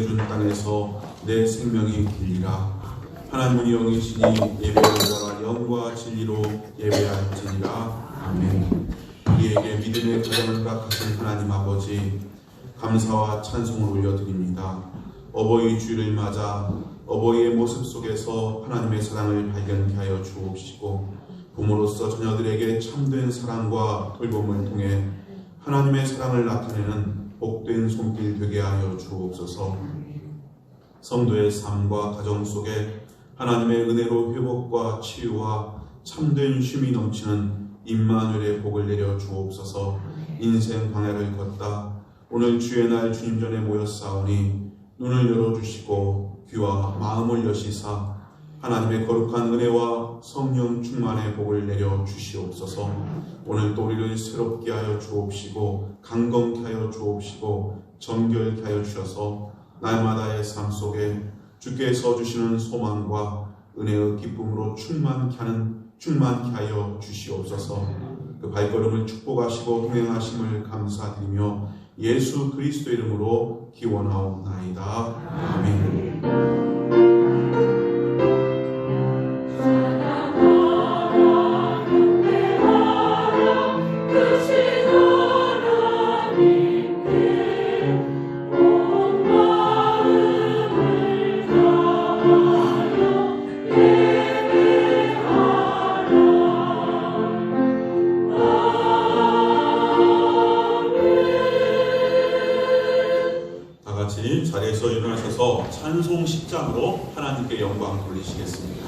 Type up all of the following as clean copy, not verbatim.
보내준 땅에서 내 생명이 길리라. 하나님은 영이시니 예배하라. 영과 진리로 예배할지니라. 아멘. 우리에게 믿음의 가정을 허락하신 하나님 아버지, 감사와 찬송을 올려드립니다. 어버이 주일을 맞아 어버이의 모습 속에서 하나님의 사랑을 발견케 하여 주옵시고, 부모로서 자녀들에게 참된 사랑과 돌봄을 통해 하나님의 사랑을 나타내는 복된 손길 되게 하여 주옵소서. 성도의 삶과 가정 속에 하나님의 은혜로 회복과 치유와 참된 쉼이 넘치는 임마누엘의 복을 내려 주옵소서. 인생 방해를 걷다 오늘 주의 날 주님 전에 모였사오니 눈을 열어주시고 귀와 마음을 여시사 하나님의 거룩한 은혜와 성령 충만의 복을 내려 주시옵소서. 오늘 또 우리를 새롭게 하여 주옵시고 강건케 하여 주옵시고 정결케 하여 주셔서 날마다의 삶 속에 주께서 주시는 소망과 은혜의 기쁨으로 충만케 하여 주시옵소서. 그 발걸음을 축복하시고 동행하심을 감사드리며 예수 그리스도 이름으로 기원하옵나이다. 아멘. 자리에서 일어나셔서 찬송 10장으로 하나님께 영광 돌리시겠습니다.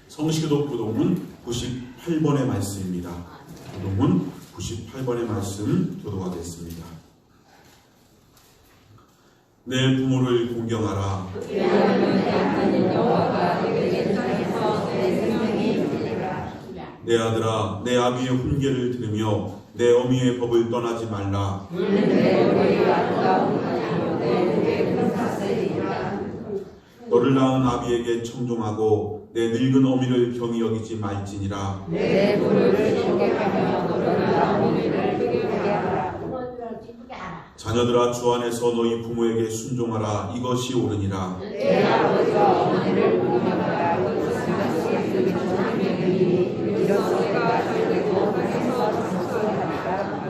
성시교독 부독문 98번의 말씀입니다. 부독문 98번의 말씀 교독하겠습니다. 내 부모를 공경하라. 내 아들아, 내 아비의 훈계를 들으며 내 어미의 법을 떠나지 말라. 너를 낳은 아비에게 청종하고 내 늙은 어미를 경히 여기지 말지니라. 내 부를 존경하며 너를 낳은 어미를 기쁘게 하라. 자녀들아, 주 안에서 너희 부모에게 순종하라. 이것이 옳으니라. 내 아버지와 어머니를 공경하라.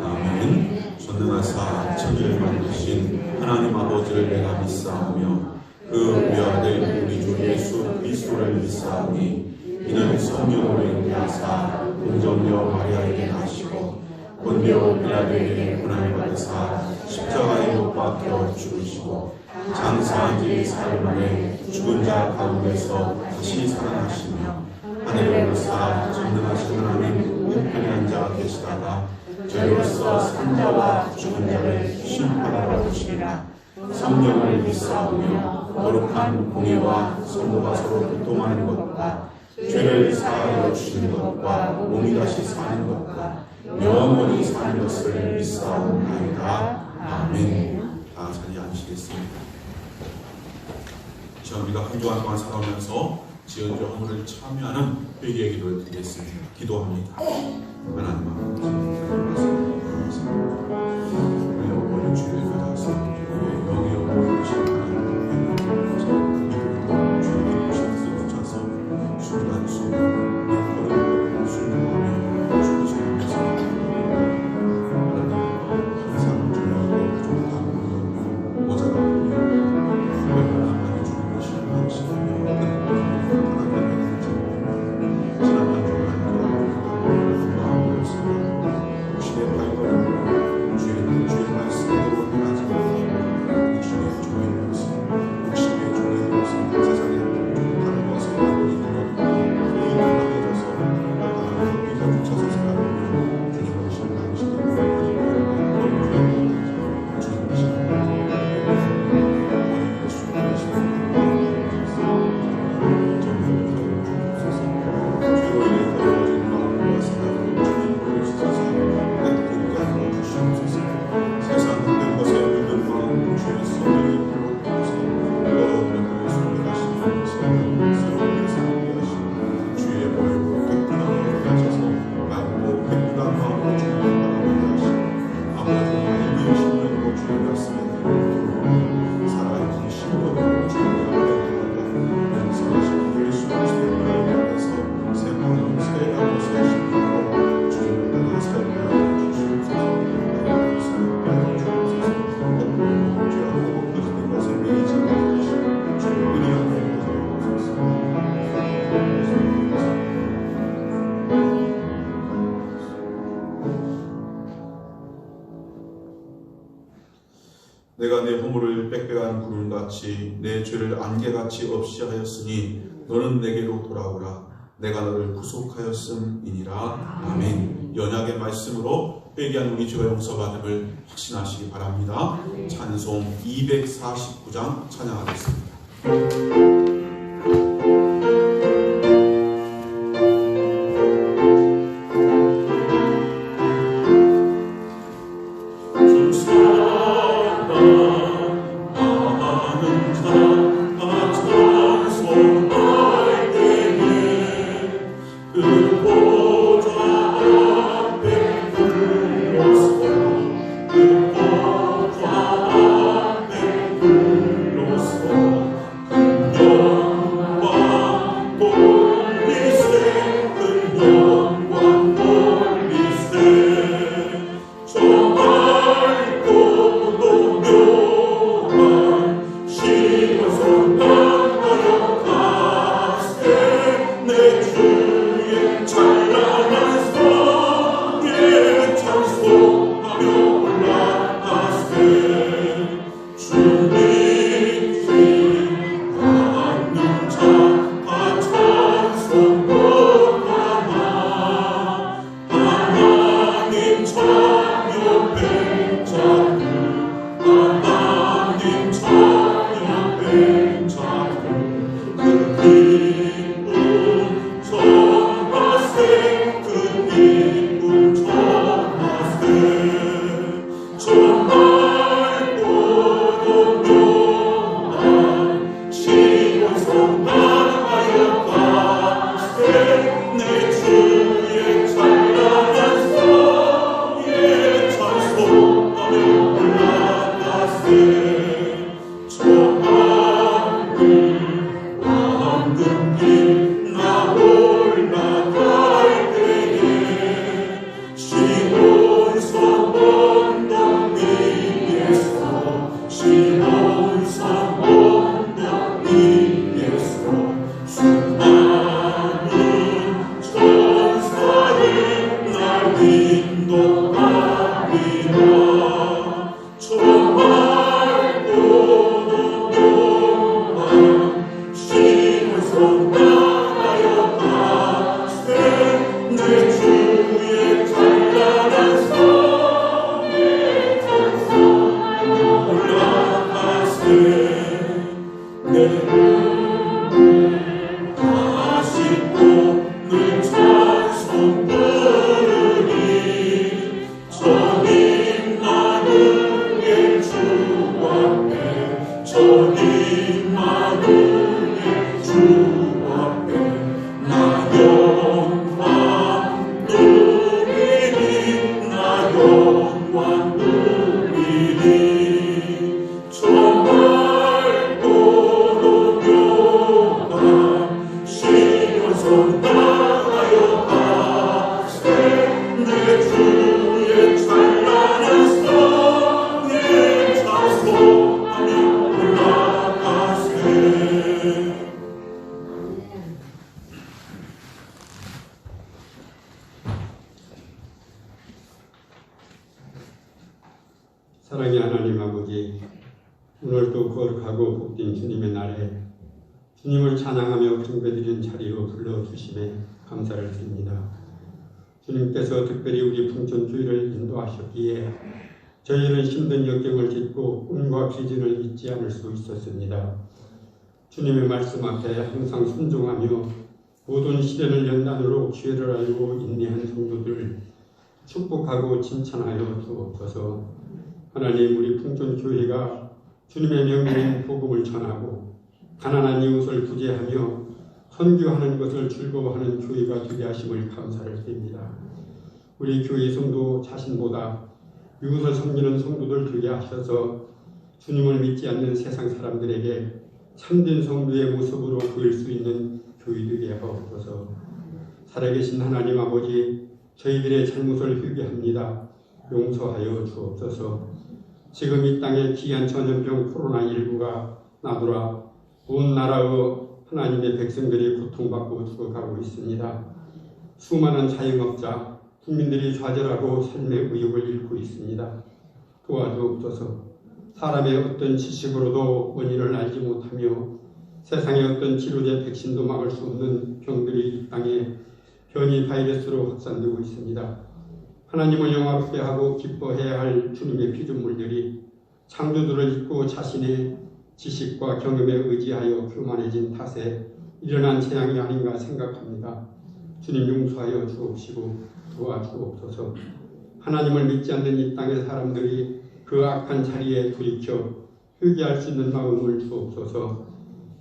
아멘. 전능하사 천지를 만드신 하나님 아버지를 내가 믿사오며 그 외아들 우리 주 예수 그리스도를 믿사오니 이는 성령으로 인하사 동정녀 마리아에게 나시고 본디오 빌라도에게 고난을 받으사 십자가에 못 박혀 죽으시고 장사한 지 사흘 만에 죽은 자 가운데서 다시 살아나시며 하늘에 오르사 전능하신 하나님 우편한 자 계시다가 저희로서 산자와 죽은 자를 심판하러 오시리라. 성령을 믿사오며 거룩한 공예와 성도가 서로 교통하는 것과 죄를 사하여 주시는 것과 몸이 다시 사는 것과 영원히 사는 것을 믿사옵나이다. 아멘. 다 자리에 앉으시겠습니다. 우리가 한 주간 동안 살아오면서 지은주 헌물을 참여하는 회개의 기도를 드리겠습니다. 기도합니다. 하나님 아버지, 우리 어머니 주의 받아서 영의 어머니 되신 하나님 주의 뜻을 붙여서 순간 순간 내 걸음을 순종하며 주시면서 하나님 항상 주님의 부족함을 모자라며 내가 내 허물을 빽빽한 구름같이 내 죄를 안개같이 없이 하였으니 너는 내게로 돌아오라. 내가 너를 구속하였음이니라. 아멘. 연약의 말씀으로 회개한 우리 죄가 용서받음을 확신하시기 바랍니다. 찬송 249장 찬양하겠습니다. 인도하 사랑의 하나님 아버지, 오늘도 거룩하고 복된 주님의 날에 주님을 찬양하며 경배드리는 자리로 불러주심에 감사를 드립니다. 주님께서 특별히 우리 풍천주의를 인도하셨기에 저희는 힘든 역경을 딛고 꿈과 비전을 잊지 않을 수 있었습니다. 주님의 말씀 앞에 항상 순종하며 모든 시련을 연단으로 기회를 알고 인내한 성도들을 축복하고 칭찬하여 주옵소서. 하나님, 우리 풍천교회가 주님의 명령인 복음을 전하고 가난한 이웃을 구제하며 선교하는 것을 즐거워하는 교회가 되게 하심을 감사를 드립니다. 우리 교회 성도 자신보다 이웃을 섬기는 성도들 되게 하셔서 주님을 믿지 않는 세상 사람들에게 참된 성도의 모습으로 보일 수 있는 교회 되게 하옵소서. 살아계신 하나님 아버지, 저희들의 잘못을 회개합니다. 용서하여 주옵소서. 지금 이 땅에 기한 전염병 코로나19가 나돌아 온 나라의 하나님의 백성들이 고통받고 죽어가고 있습니다. 수많은 자영업자, 국민들이 좌절하고 삶의 의욕을 잃고 있습니다. 도와주옵소서. 사람의 어떤 지식으로도 원인을 알지 못하며 세상의 어떤 치료제 백신도 막을 수 없는 병들이 이 땅에 변이 바이러스로 확산되고 있습니다. 하나님을 영화롭게 하고 기뻐해야 할 주님의 피조물들이 창조주를 잊고 자신의 지식과 경험에 의지하여 교만해진 탓에 일어난 재앙이 아닌가 생각합니다. 주님 용서하여 주옵시고 도와주옵소서. 하나님을 믿지 않는 이 땅의 사람들이 그 악한 자리에 돌이켜 회개할 수 있는 마음을 주옵소서.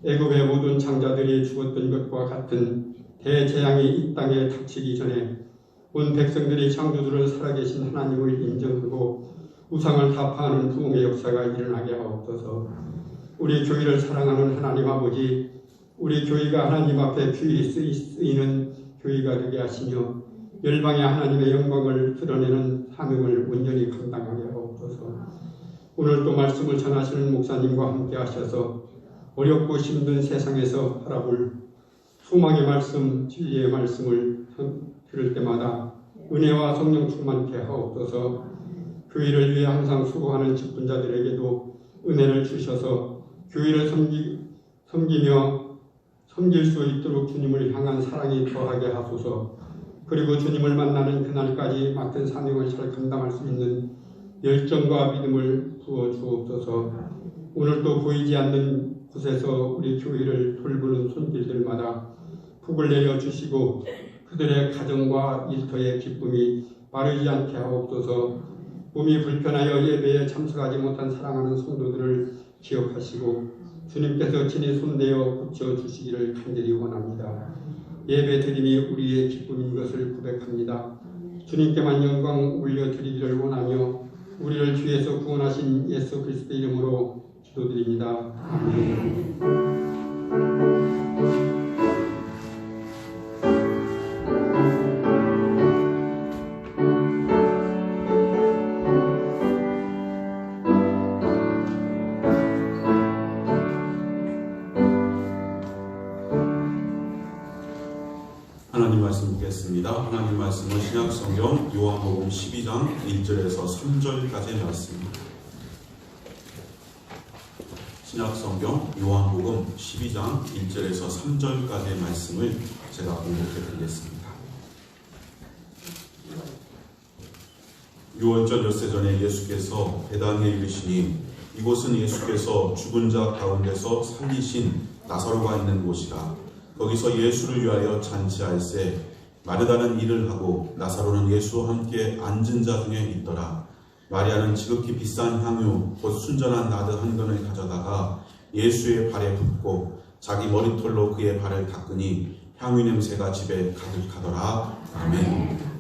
애굽의 모든 장자들이 죽었던 것과 같은 대재앙이 이 땅에 닥치기 전에 온 백성들이 창조주를 살아계신 하나님을 인정하고 우상을 타파하는 부흥의 역사가 일어나게 하옵소서. 우리 교회를 사랑하는 하나님 아버지, 우리 교회가 하나님 앞에 귀히 쓰이는 교회가 되게 하시며 열방의 하나님의 영광을 드러내는 사명을 온전히 감당하게 하옵소서. 오늘 또 말씀을 전하시는 목사님과 함께 하셔서 어렵고 힘든 세상에서 바라볼 소망의 말씀, 진리의 말씀을 들을 때마다 은혜와 성령 충만케 하옵소서. 교회를 위해 항상 수고하는 직분자들에게도 은혜를 주셔서 교회를 섬기며 섬길 수 있도록 주님을 향한 사랑이 더하게 하소서. 그리고 주님을 만나는 그날까지 맡은 사명을 잘 감당할 수 있는 열정과 믿음을 부어 주옵소서. 오늘도 보이지 않는 곳에서 우리 교회를 돌보는 손길들마다 복을 내려주시고 그들의 가정과 일터의 기쁨이 마르지 않게 하옵소서. 몸이 불편하여 예배에 참석하지 못한 사랑하는 성도들을 기억하시고 주님께서 친히 손대어 고쳐주시기를 간절히 원합니다. 예배 드림이 우리의 기쁨인 것을 고백합니다. 주님께만 영광 올려드리기를 원하며 우리를 주에서 구원하신 예수 그리스도 이름으로 기도드립니다. 아멘. 하나님 말씀 읽겠습니다. 하나님 말씀은 신약성경 요한복음 12장 1절에서 3절까지의 말씀입니다. 신약성경 요한복음 12장 1절에서 3절까지의 말씀을 제가 공독해 드리겠습니다. 유월절 엿새 전에 예수께서 베다니에 이르시니 이곳은 예수께서 죽은 자 가운데서 살리신 나사로가 있는 곳이라. 거기서 예수를 위하여 잔치할세 마르다는 일을 하고 나사로는 예수와 함께 앉은 자 중에 있더라. 마리아는 지극히 비싼 향유 곧 순전한 나드 한 근을 가져다가 예수의 발에 붓고 자기 머리털로 그의 발을 닦으니 향유 냄새가 집에 가득하더라. 아멘.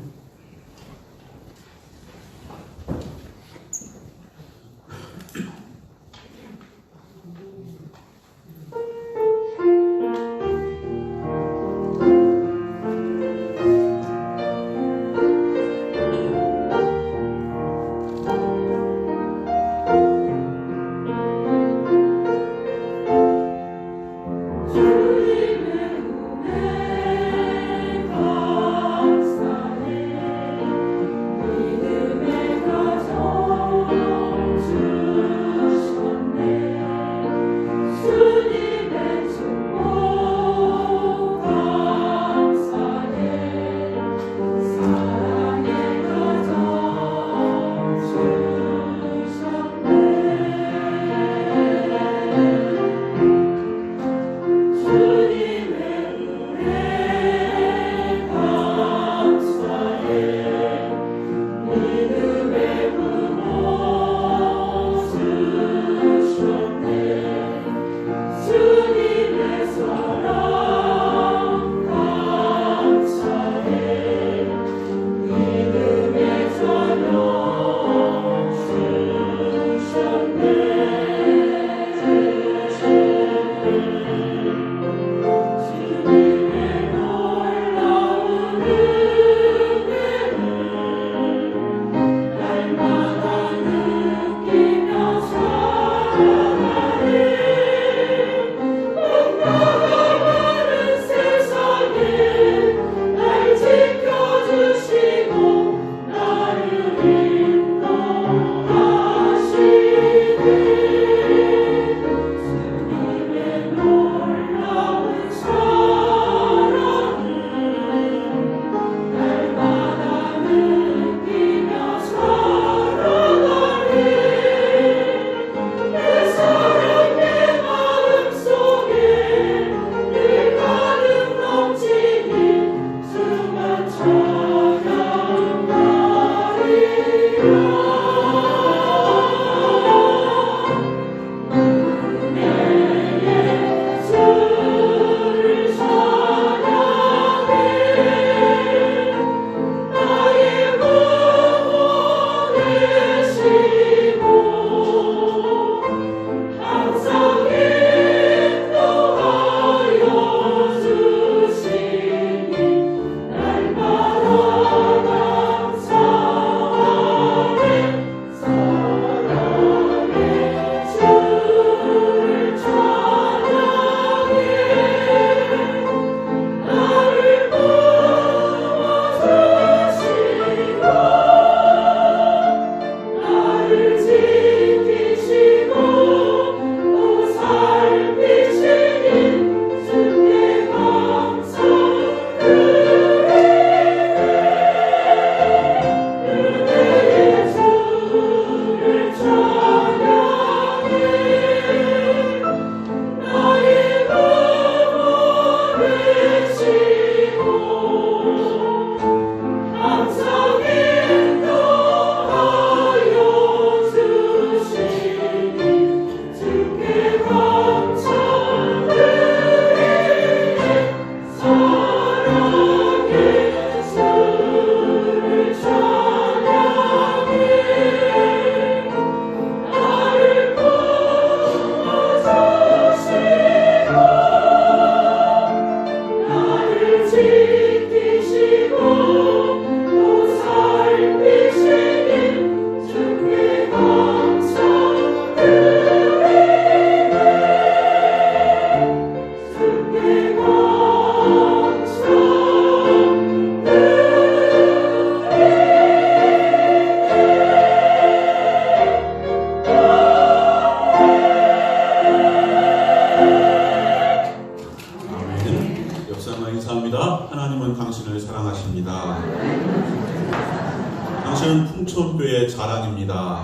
당신은 풍촌교회의 자랑입니다.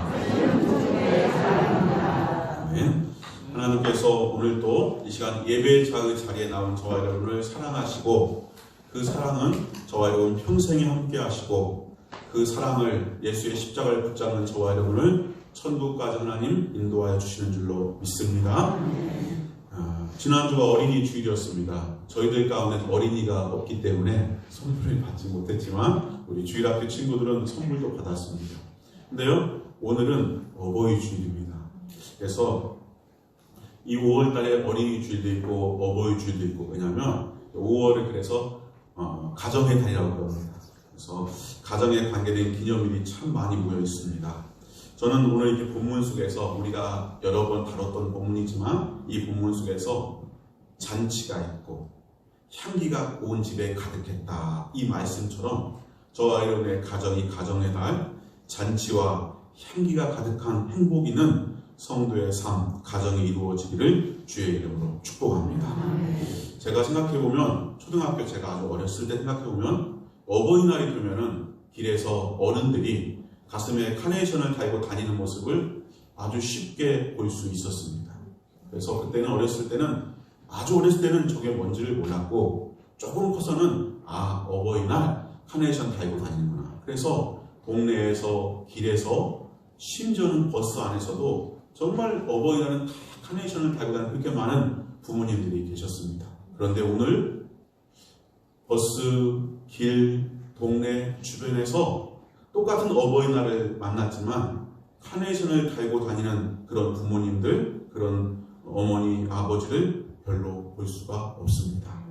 하나님께서 오늘 또 이 시간 예배자의 자리에 나온 저와 여러분을 사랑하시고 그 사랑은 저와 여러분 평생에 함께 하시고 그 사랑을 예수의 십자가를 붙잡는 저와 여러분을 천국까지 하나님 인도하여 주시는 줄로 믿습니다. 지난주가 어린이 주일이었습니다. 저희들 가운데 어린이가 없기 때문에 선물을 받지 못했지만 우리 주일학교 친구들은 선물도 받았습니다. 근데요, 오늘은 어버이 주일입니다. 그래서 이 5월 달에 어린이 주일도 있고 어버이 주일도 있고, 왜냐하면 5월을 그래서 가정의 달이라고 합니다. 그래서 가정에 관계된 기념일이 참 많이 모여 있습니다. 저는 오늘 이렇게 본문 속에서 우리가 여러 번 다뤘던 본문이지만 이 본문 속에서 잔치가 있고 향기가 온 집에 가득했다, 이 말씀처럼 저와 여러분의 가정이 가정의 달, 잔치와 향기가 가득한 행복 있는 성도의 삶, 가정이 이루어지기를 주의 이름으로 축복합니다. 제가 생각해보면, 초등학교 제가 아주 어렸을 때 생각해보면 어버이날이 되면은 길에서 어른들이 가슴에 카네이션을 달고 다니는 모습을 아주 쉽게 볼 수 있었습니다. 그래서 그때는 아주 어렸을 때는 저게 뭔지를 몰랐고, 조금 커서는 어버이날 카네이션 달고 다니는구나. 그래서 동네에서, 길에서, 심지어는 버스 안에서도 정말 어버이날은 다 카네이션을 달고 다니는 그렇게 많은 부모님들이 계셨습니다. 그런데 오늘 버스, 길, 동네 주변에서 똑같은 어버이날을 만났지만 카네이션을 달고 다니는 그런 부모님들, 그런 어머니, 아버지를 별로 볼 수가 없습니다.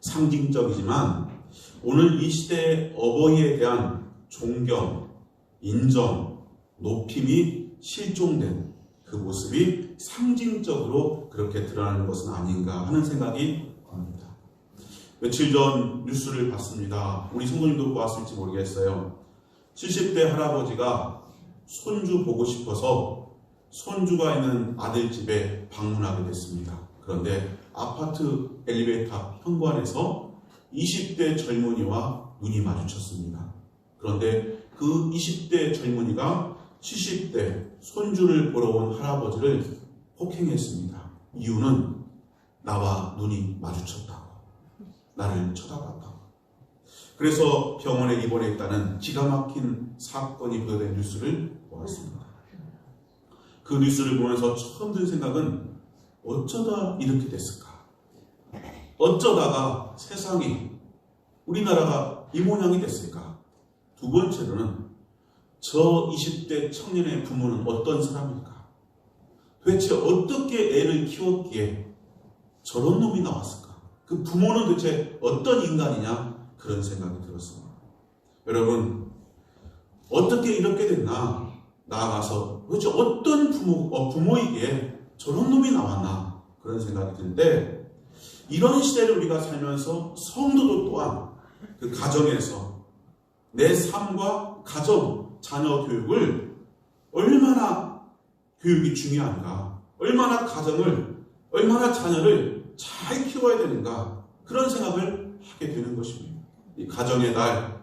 상징적이지만 오늘 이 시대의 어버이에 대한 존경, 인정, 높임이 실종된 그 모습이 상징적으로 그렇게 드러나는 것은 아닌가 하는 생각이 듭니다. 며칠 전 뉴스를 봤습니다. 우리 성도님도 보았을지 모르겠어요. 70대 할아버지가 손주 보고 싶어서 손주가 있는 아들 집에 방문하게 됐습니다. 그런데 아파트 엘리베이터 현관에서 20대 젊은이와 눈이 마주쳤습니다. 그런데 그 20대 젊은이가 70대 손주를 보러 온 할아버지를 폭행했습니다. 이유는 나와 눈이 마주쳤다고, 나를 쳐다봤다고. 그래서 병원에 입원했다는 기가 막힌 사건이 보도된 뉴스를 보았습니다. 그 뉴스를 보면서 처음 든 생각은 어쩌다 이렇게 됐을까? 어쩌다가 세상이, 우리나라가 이 모양이 됐을까? 두 번째로는 저 20대 청년의 부모는 어떤 사람일까? 도대체 어떻게 애를 키웠기에 저런 놈이 나왔을까? 그 부모는 도대체 어떤 인간이냐? 그런 생각이 들었습니다. 여러분, 어떻게 이렇게 됐나? 나아가서 도대체 어떤 부모이기에 저런 놈이 나왔나? 그런 생각이 드는데, 이런 시대를 우리가 살면서 성도도 또한 그 가정에서 내 삶과 가정, 자녀 교육을 얼마나 교육이 중요한가, 얼마나 가정을, 얼마나 자녀를 잘 키워야 되는가, 그런 생각을 하게 되는 것입니다. 이 가정의 날,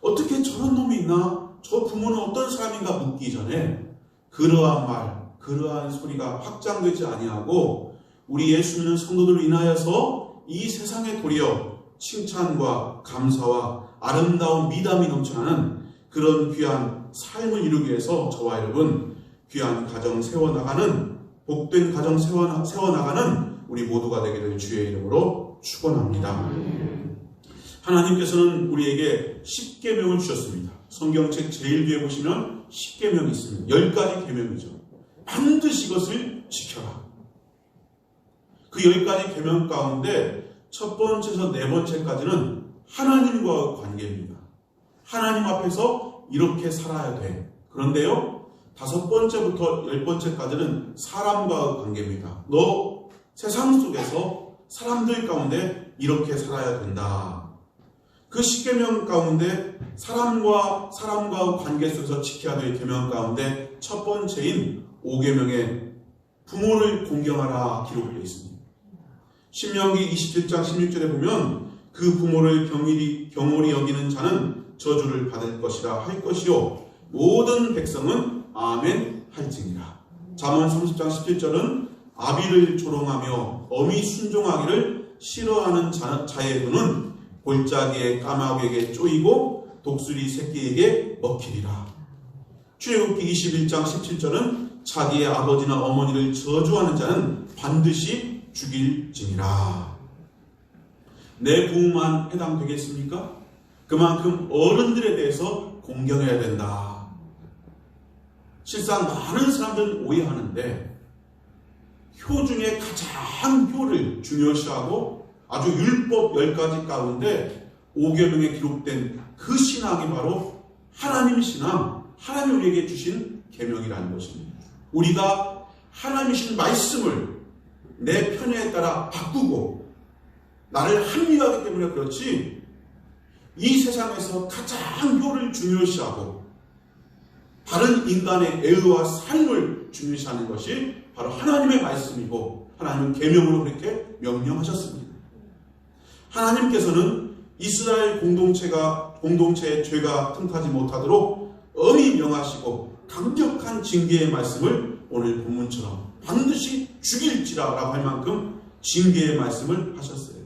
어떻게 저런 놈이 있나, 저 부모는 어떤 사람인가 묻기 전에 그러한 말, 그러한 소리가 확장되지 아니하고 우리 예수 믿는 성도들로 인하여서 이 세상에 도리어 칭찬과 감사와 아름다운 미담이 넘쳐나는 그런 귀한 삶을 이루기 위해서 저와 여러분 귀한 가정 세워나가는, 복된 가정 세워나가는 우리 모두가 되기를 주의 이름으로 축원합니다. 하나님께서는 우리에게 10계명을 주셨습니다. 성경책 제일 뒤에 보시면 10계명이 있습니다. 10가지 계명이죠. 반드시 이것을 지켜라. 그 10가지 계명 가운데 첫 번째에서 네 번째까지는 하나님과의 관계입니다. 하나님 앞에서 이렇게 살아야 돼. 그런데요, 5번째부터 10번째까지는 사람과의 관계입니다. 너 세상 속에서 사람들 가운데 이렇게 살아야 된다. 그 10계명 가운데 사람과 관계 속에서 지켜야 될 계명 가운데 첫 번째인 5계명에 부모를 공경하라 기록되어 있습니다. 신명기 27장 16절에 보면 그 부모를 경홀히 여기는 자는 저주를 받을 것이라 할 것이요 모든 백성은 아멘 할지니라. 잠언 30장 17절은 아비를 조롱하며 엄히 순종하기를 싫어하는 자의 눈은 골짜기의 까마귀에게 쪼이고 독수리 새끼에게 먹히리라. 출애굽기 21장 17절은 자기의 아버지나 어머니를 저주하는 자는 반드시 죽일지니라. 내 부모만 해당되겠습니까? 그만큼 어른들에 대해서 공경해야 된다. 실상 많은 사람들은 오해하는데 효 중에 가장 효를 중요시하고 아주 율법 10가지 가운데 5계명에 기록된 그 신앙이 바로 하나님 신앙, 하나님 우리에게 주신 계명이라는 것입니다. 우리가 하나님이신 말씀을 내 편에 따라 바꾸고 나를 합리화하기 때문에 그렇지, 이 세상에서 가장 효를 중요시하고 다른 인간의 애의와 삶을 중요시하는 것이 바로 하나님의 말씀이고 하나님은 계명으로 그렇게 명령하셨습니다. 하나님께서는 이스라엘 공동체의 죄가 틈타지 못하도록 엄히 명하시고 강력한 징계의 말씀을 오늘 본문처럼 반드시 죽일지라라고 할 만큼 징계의 말씀을 하셨어요.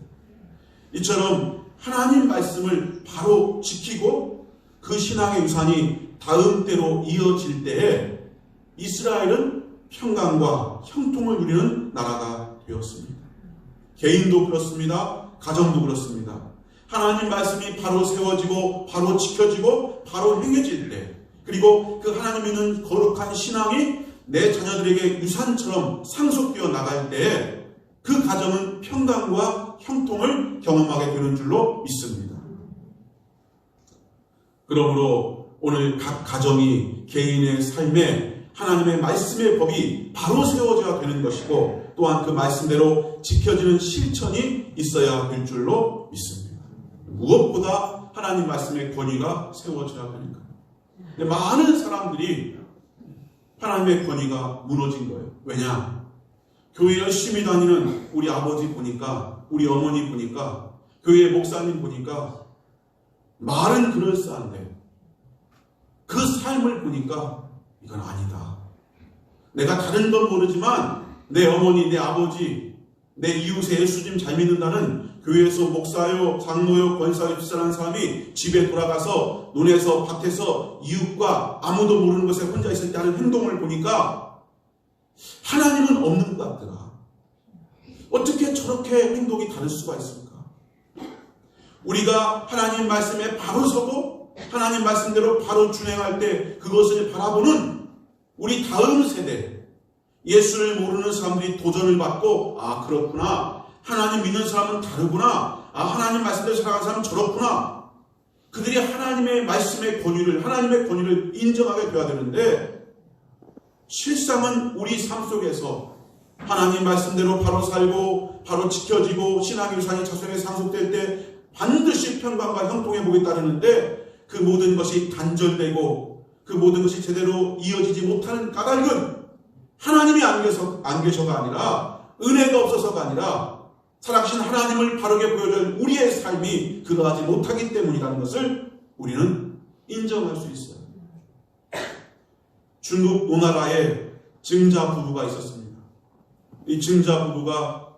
이처럼 하나님 말씀을 바로 지키고 그 신앙의 유산이 다음 때로 이어질 때에 이스라엘은 평강과 형통을 누리는 나라가 되었습니다. 개인도 그렇습니다. 가정도 그렇습니다. 하나님 말씀이 바로 세워지고 바로 지켜지고 바로 행해질 때, 그리고 그 하나님 믿는 거룩한 신앙이 내 자녀들에게 유산처럼 상속되어 나갈 때에 그 가정은 평강과 형통을 경험하게 되는 줄로 믿습니다. 그러므로 오늘 각 가정이 개인의 삶에 하나님의 말씀의 법이 바로 세워져야 되는 것이고, 또한 그 말씀대로 지켜지는 실천이 있어야 될 줄로 믿습니다. 무엇보다 하나님 말씀의 권위가 세워져야 되는 거예요. 근데 많은 사람들이 하나님의 권위가 무너진 거예요. 왜냐? 교회 열심히 다니는 우리 아버지 보니까, 우리 어머니 보니까, 교회 목사님 보니까 말은 그럴싸한데 그 삶을 보니까 이건 아니다. 내가 다른 건 모르지만 내 어머니, 내 아버지, 내 이웃의 예수님 잘 믿는다는 교회에서 목사요, 장로요, 권사요 비싼 사람이 집에 돌아가서 논에서 밭에서 이웃과 아무도 모르는 곳에 혼자 있을 때 하는 행동을 보니까 하나님은 없는 것 같더라. 어떻게 저렇게 행동이 다를 수가 있습니까? 우리가 하나님 말씀에 바로 서고 하나님 말씀대로 바로 준행할 때 그것을 바라보는 우리 다음 세대, 예수를 모르는 사람들이 도전을 받고, 아 그렇구나, 하나님 믿는 사람은 다르구나, 아 하나님 말씀대로 살아가는 사람은 저렇구나, 그들이 하나님의 말씀의 권위를, 하나님의 권위를 인정하게 되어야 되는데, 실상은 우리 삶 속에서 하나님 말씀대로 바로 살고 바로 지켜지고 신앙의 유산이 자손에게 상속될 때 반드시 평강과 형통의 복이 따르는데, 그 모든 것이 단절되고 그 모든 것이 제대로 이어지지 못하는 까닭은 하나님이 안 계셔가 아니라, 은혜가 없어서가 아니라 살아계신 하나님을 바르게 보여줄 우리의 삶이 그러하지 못하기 때문이라는 것을 우리는 인정할 수 있어요. 중국 오나라에 증자 부부가 있었습니다. 이 증자 부부가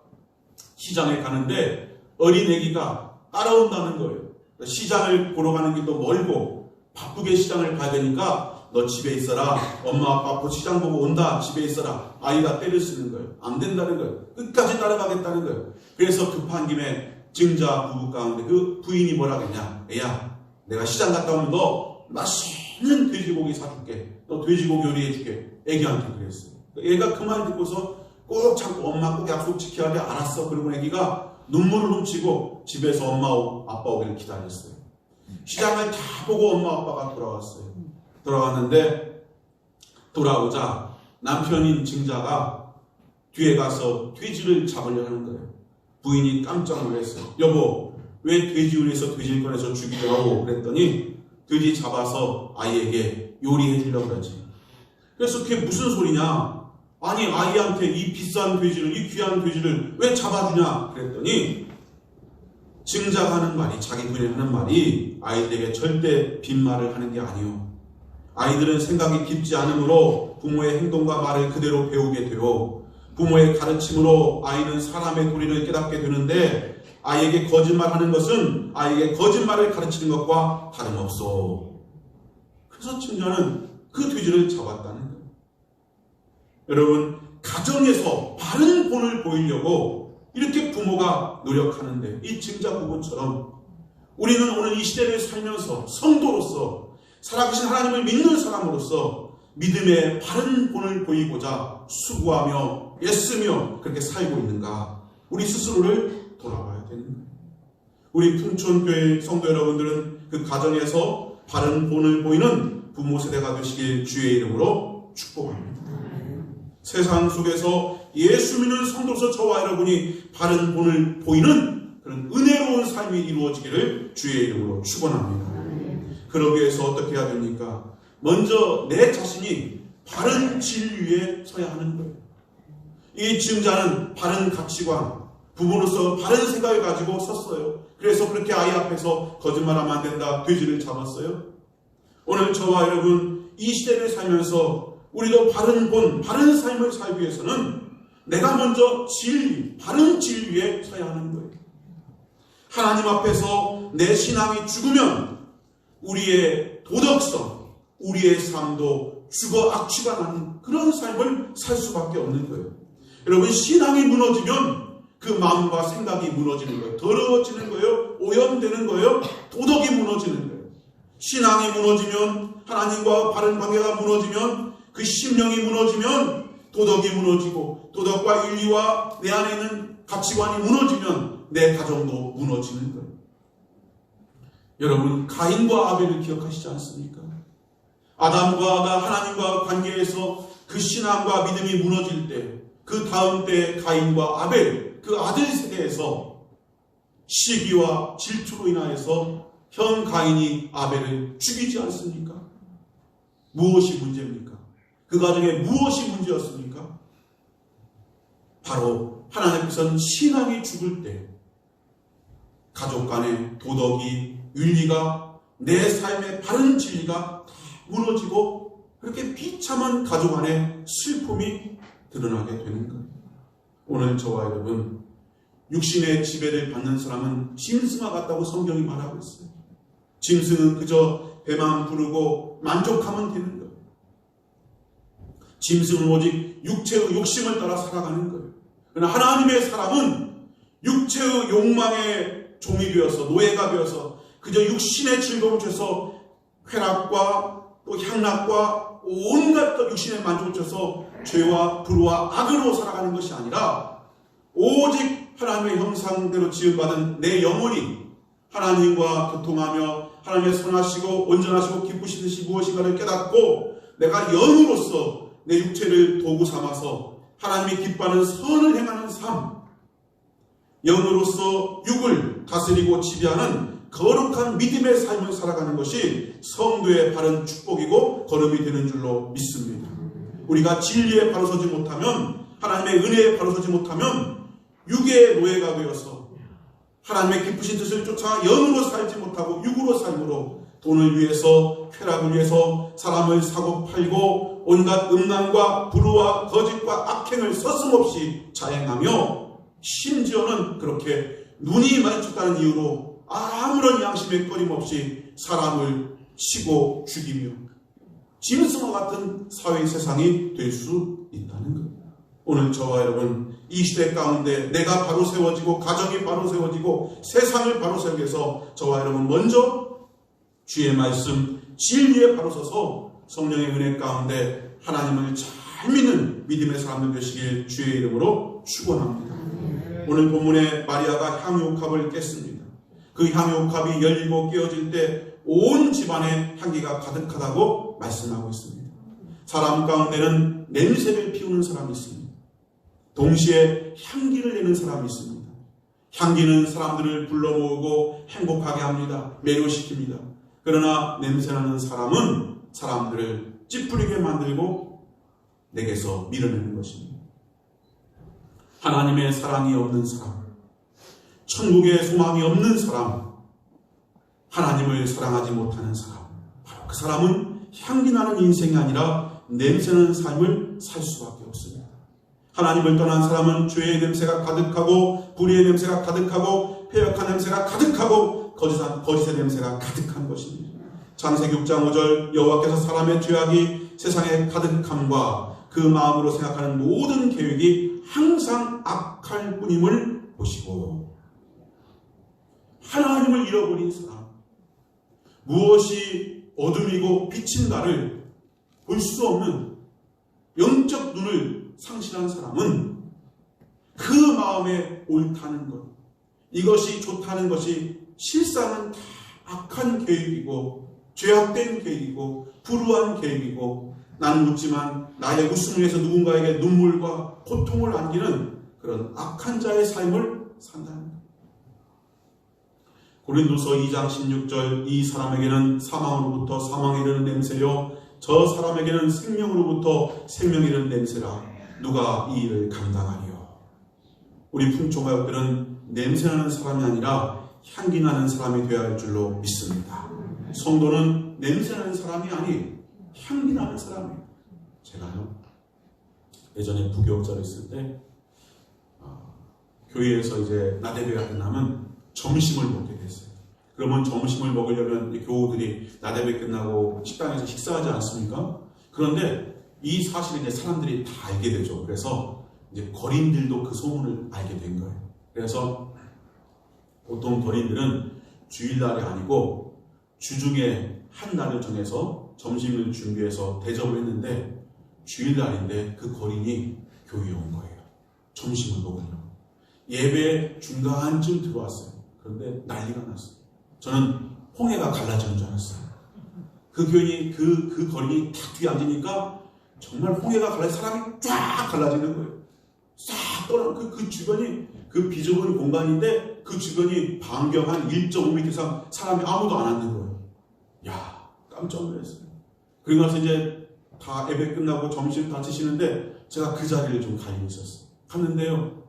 시장에 가는데 어린 아기가 따라온다는 거예요. 시장을 보러 가는 길도 멀고 바쁘게 시장을 가야 되니까 너 집에 있어라, 엄마 아빠 곧 시장 보고 온다, 집에 있어라. 아이가 때를 쓰는 거예요. 안 된다는 거예요. 끝까지 따라가겠다는 거예요. 그래서 급한 김에 증자 부부 가운데 그 부인이 뭐라 했냐, 애야 내가 시장 갔다 오면 너 맛있는 돼지고기 사줄게, 너 돼지고기 요리해줄게, 애기한테 그랬어요. 애가 그 말 듣고서 꼭 자꾸 엄마 꼭 약속 지켜야 돼, 알았어. 그리고 애기가 눈물을 훔치고 집에서 엄마 아빠 오기를 기다렸어요. 시장을 다 보고 엄마 아빠가 돌아왔어요. 돌아왔는데 돌아오자 남편인 증자가 뒤에 가서 돼지를 잡으려 하는 거예요. 부인이 깜짝 놀랐어요. 여보, 왜 돼지 요리해서 돼지를 꺼내서 죽이려고 그랬더니 돼지 잡아서 아이에게 요리해 주려고 그러지. 그래서 그게 무슨 소리냐? 아니 아이한테 이 비싼 돼지를, 이 귀한 돼지를 왜 잡아주냐 그랬더니 증자가 하는 말이, 자기 부인이 하는 말이 아이들에게 절대 빈말을 하는 게 아니요, 아이들은 생각이 깊지 않으므로 부모의 행동과 말을 그대로 배우게 되어 부모의 가르침으로 아이는 사람의 도리를 깨닫게 되는데 아이에게 거짓말하는 것은 아이에게 거짓말을 가르치는 것과 다름없소. 그래서 증자는 그 돼지를 잡았다는 거예요. 여러분, 가정에서 바른 본을 보이려고 이렇게 부모가 노력하는데 이 증자 부부처럼 우리는 오늘 이 시대를 살면서 성도로서 살아계신 하나님을 믿는 사람으로서 믿음의 바른 본을 보이고자 수고하며 애쓰며 그렇게 살고 있는가, 우리 스스로를 돌아봐야 되는 거예요. 우리 풍촌교회 성도 여러분들은 그 가정에서 바른 본을 보이는 부모 세대가 되시길 주의 이름으로 축복합니다. 세상 속에서 예수 믿는 성도로서 저와 여러분이 바른 본을 보이는 그런 은혜로운 삶이 이루어지기를 주의 이름으로 축원합니다. 그러기 위해서 어떻게 해야 됩니까? 먼저 내 자신이 바른 진리에 서야 하는 거예요. 이 증자는 바른 가치관, 부모로서 바른 생각을 가지고 섰어요. 그래서 그렇게 아이 앞에서 거짓말하면 안 된다, 돼지를 잡았어요. 오늘 저와 여러분 이 시대를 살면서 우리도 바른 본, 바른 삶을 살기 위해서는 내가 먼저 진리, 바른 진리에 서야 하는 거예요. 하나님 앞에서 내 신앙이 죽으면 우리의 도덕성, 우리의 삶도 죽어 악취가 나는 그런 삶을 살 수밖에 없는 거예요. 여러분, 신앙이 무너지면 그 마음과 생각이 무너지는 거예요. 더러워지는 거예요. 오염되는 거예요. 도덕이 무너지는 거예요. 신앙이 무너지면, 하나님과 바른 관계가 무너지면, 그 심령이 무너지면 도덕이 무너지고, 도덕과 윤리와 내 안에 있는 가치관이 무너지면 내 가정도 무너지는 거예요. 여러분, 가인과 아벨을 기억하시지 않습니까? 아담과 하나님과 관계에서 그 신앙과 믿음이 무너질 때, 그 다음 때 가인과 아벨, 그 아들 세대에서 시기와 질투로 인하여서 형 가인이 아벨을 죽이지 않습니까? 무엇이 문제입니까? 그 가정에 무엇이 문제였습니까? 바로 하나님께서는 신앙이 죽을 때 가족 간의 도덕이, 윤리가, 내 삶의 바른 진리가 다 무너지고 그렇게 비참한 가족 안에 슬픔이 드러나게 되는 거예요. 오늘 저와 여러분, 육신의 지배를 받는 사람은 짐승과 같다고 성경이 말하고 있어요. 짐승은 그저 배만 부르고 만족하면 되는 거예요. 짐승은 오직 육체의 욕심을 따라 살아가는 거예요. 그러나 하나님의 사람은 육체의 욕망의 종이 되어서, 노예가 되어서 그저 육신의 즐거움을 줘서 쾌락과 또 향락과 온갖 육신의 만족을 줘서 죄와 불의와 악으로 살아가는 것이 아니라 오직 하나님의 형상대로 지음받은 내 영혼이 하나님과 교통하며 하나님의 선하시고 온전하시고 기쁘신 뜻이 무엇인가를 깨닫고 내가 영으로서 내 육체를 도구 삼아서 하나님이 기뻐하는 선을 행하는 삶, 영으로서 육을 다스리고 지배하는 거룩한 믿음의 삶을 살아가는 것이 성도의 바른 축복이고 걸음이 되는 줄로 믿습니다. 우리가 진리에 바로 서지 못하면, 하나님의 은혜에 바로 서지 못하면 육의 노예가 되어서 하나님의 기쁘신 뜻을 쫓아 영으로 살지 못하고 육으로 삶으로 돈을 위해서, 쾌락을 위해서 사람을 사고 팔고 온갖 음란과 불의와 거짓과 악행을 서슴없이 자행하며 심지어는 그렇게 눈이 마주쳤다는 이유로 아무런 양심의 꺼림없이 사람을 치고 죽이며 짐승과 같은 사회 세상이 될 수 있다는 것. 오늘 저와 여러분, 이 시대 가운데 내가 바로 세워지고 가정이 바로 세워지고 세상을 바로 세우기 위해서 저와 여러분 먼저 주의 말씀 진리에 바로 서서 성령의 은혜 가운데 하나님을 잘 믿는 믿음의 사람들 되시길 주의 이름으로 축원합니다. 오늘 본문에 마리아가 향유옥합을 깼습니다. 그 향유옥합이 열리고 깨어질 때 온 집안에 향기가 가득하다고 말씀하고 있습니다. 사람 가운데는 냄새를 피우는 사람이 있습니다. 동시에 향기를 내는 사람이 있습니다. 향기는 사람들을 불러 모으고 행복하게 합니다. 매료시킵니다. 그러나 냄새나는 사람은 사람들을 찌푸리게 만들고 내게서 밀어내는 것입니다. 하나님의 사랑이 없는 사람, 천국의 소망이 없는 사람, 하나님을 사랑하지 못하는 사람, 바로 그 사람은 향기나는 인생이 아니라 냄새나는 삶을 살 수밖에 없습니다. 하나님을 떠난 사람은 죄의 냄새가 가득하고 불의의 냄새가 가득하고 패역한 냄새가 가득하고 거짓의 냄새가 가득한 것입니다. 창세기 6장 5절 여호와께서 사람의 죄악이 세상에 가득함과 그 마음으로 생각하는 모든 계획이 항상 악할 뿐임을 보시고, 하나님을 잃어버린 사람, 무엇이 어둠이고 빛인가를 볼 수 없는 영적 눈을 상실한 사람은 그 마음에 옳다는 것, 이것이 좋다는 것이 실상은 다 악한 계획이고 죄악된 계획이고 불우한 계획이고, 나는 웃지만 나의 웃음을 위해서 누군가에게 눈물과 고통을 안기는 그런 악한 자의 삶을 산다는 것. 고린도서 2장 16절 이 사람에게는 사망으로부터 사망에 이르는 냄새요 저 사람에게는 생명으로부터 생명에 이르는 냄새라 누가 이 일을 감당하리요. 우리 풍초가족들은 냄새나는 사람이 아니라 향기나는 사람이 되어야 할 줄로 믿습니다. 성도는 냄새나는 사람이 아닌 향기나는 사람이에요. 제가요 예전에 부교육자로 있을 때 교회에서 이제 나대배가 끝나면 점심을 먹게 됐어요. 그러면 점심을 먹으려면 교우들이 나대배 끝나고 식당에서 식사하지 않습니까? 그런데 이 사실을 이제 사람들이 다 알게 되죠. 그래서 이제 거린들도 그 소문을 알게 된 거예요. 그래서 보통 거린들은 주일날이 아니고 주중에 한 날을 정해서 점심을 준비해서 대접을 했는데, 주일날인데 그 거린이 교회에 온 거예요. 점심을 먹으려고. 예배 중간쯤 들어왔어요. 그런데 난리가 났어요. 저는 홍해가 갈라지는 줄 알았어요. 그 교인이 그 거린이 탁 뒤에 앉으니까 정말 홍해가 갈라져 사람이 쫙 갈라지는 거예요. 싹 떠나 그 주변이 그 비좁은 공간인데 그 주변이 반경 한 1.5m 이상 사람이 아무도 안 앉는 거예요. 야, 깜짝 놀랐어요. 그리고 나서 이제 다 예배 끝나고 점심 다 드시는데 제가 그 자리를 좀 가리고 있었어요. 갔는데요,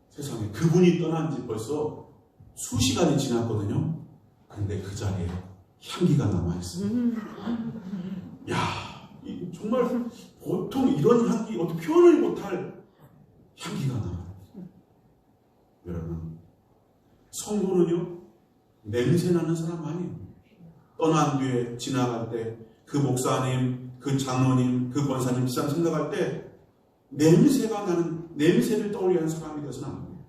세상에 그분이 떠난 지 벌써 수시간이 지났거든요. 근데 그 자리에 향기가 남아있어요. 야, 정말 보통 이런 향기, 어떻게 표현을 못할 향기가 남아요. 여러분, 성도는요 냄새나는 사람 아니에요. 떠난 뒤에 지나갈 때 그 목사님, 그 장로님, 그 권사님 시장 생각할 때 냄새가 나는, 냄새를 떠올리는 사람이 되어서는 안 돼요.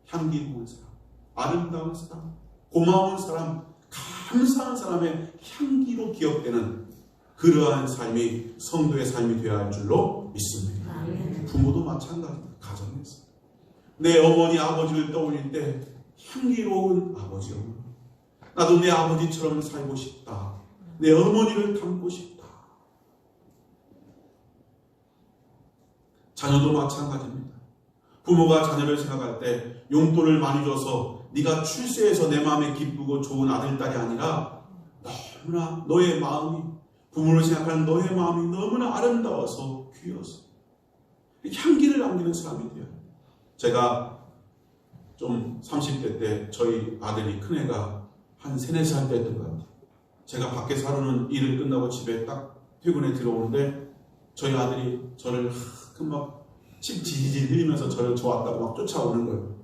향기로운 사람, 아름다운 사람, 고마운 사람, 감사한 사람의 향기로 기억되는 그러한 삶이 성도의 삶이 되어야 할 줄로 믿습니다. 부모도 마찬가지입니다. 가정에서 내 어머니 아버지를 떠올릴 때 향기로운 아버지 어머니, 나도 내 아버지처럼 살고 싶다, 내 어머니를 닮고 싶다. 자녀도 마찬가지입니다. 부모가 자녀를 생각할 때 용돈을 많이 줘서 네가 출세해서 내 마음에 기쁘고 좋은 아들, 딸이 아니라 너무나 너의 마음이, 부모를 생각하는 너의 마음이 너무나 아름다워서 귀여워서 향기를 남기는 사람이 돼요. 제가 좀 30대 때 저희 아들이, 큰애가 한 3, 4살 때였던 것 같아요. 제가 밖에서 하루는 일을 끝나고 집에 딱 퇴근에 들어오는데 저희 아들이 저를 막 침 지지질 흘리면서 저를 좋았다고 막 쫓아오는 거예요.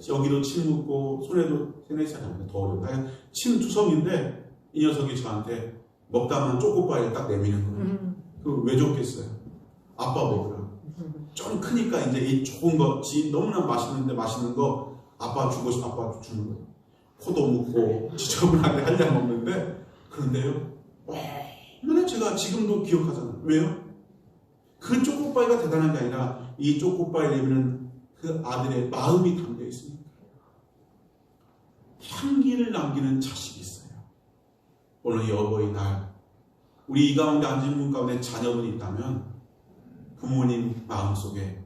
여기도 침 묻고 손에도 3, 4살이면 더 어려워요. 침 투성인데 이 녀석이 저한테 먹다만 초코바를 딱 내미는 거예요. 그걸 왜 줬겠어요? 아빠 먹으라. 좀 크니까 이제 이 좋은 거, 너무나 맛있는 거 아빠 주고 싶어, 아빠 주는 거예요. 코도 묻고 지저분하게 한잔 먹는데, 그런데요, 얼마나 제가 지금도 기억하잖아요. 왜요? 그 초코바이가 대단한 게 아니라 이 초코바이 내미는 그 아들의 마음이 담겨 있습니다. 향기를 남기는 자식이 있어요. 오늘 이 어버이날, 우리 이 가운데 앉은 분 가운데 자녀분이 있다면 부모님 마음속에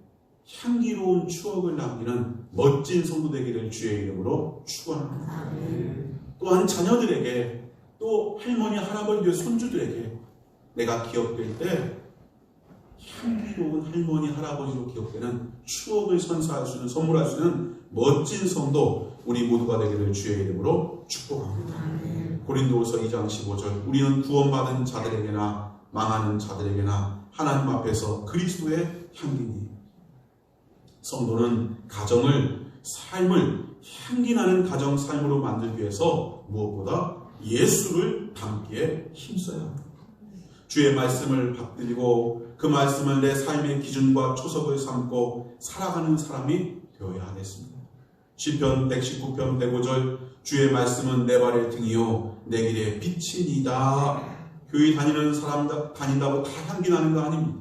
향기로운 추억을 남기는 멋진 성도 되기를 주의 이름으로 축원합니다. 또한 자녀들에게, 또 할머니, 할아버지, 손주들에게 내가 기억될 때 향기로운 할머니, 할아버지로 기억되는 추억을 선사할 수 있는, 선물할 수 있는 멋진 성도 우리 모두가 되기를 주의 이름으로 축복합니다. 고린도후서 2장 15절 우리는 구원받은 자들에게나 망하는 자들에게나 하나님 앞에서 그리스도의 향기니 성도는 가정을, 삶을 향기나는 가정 삶으로 만들기 위해서 무엇보다 예수를 담기에 힘써야 합니다. 주의 말씀을 받들고 그 말씀을 내 삶의 기준과 초석을 삼고 살아가는 사람이 되어야 하겠습니다. 시편 119편 105절 주의 말씀은 내 발의 등이요 내 길의 빛이니이다. 교회 다니는 사람 다닌다고 다 향기 나는 거 아닙니다.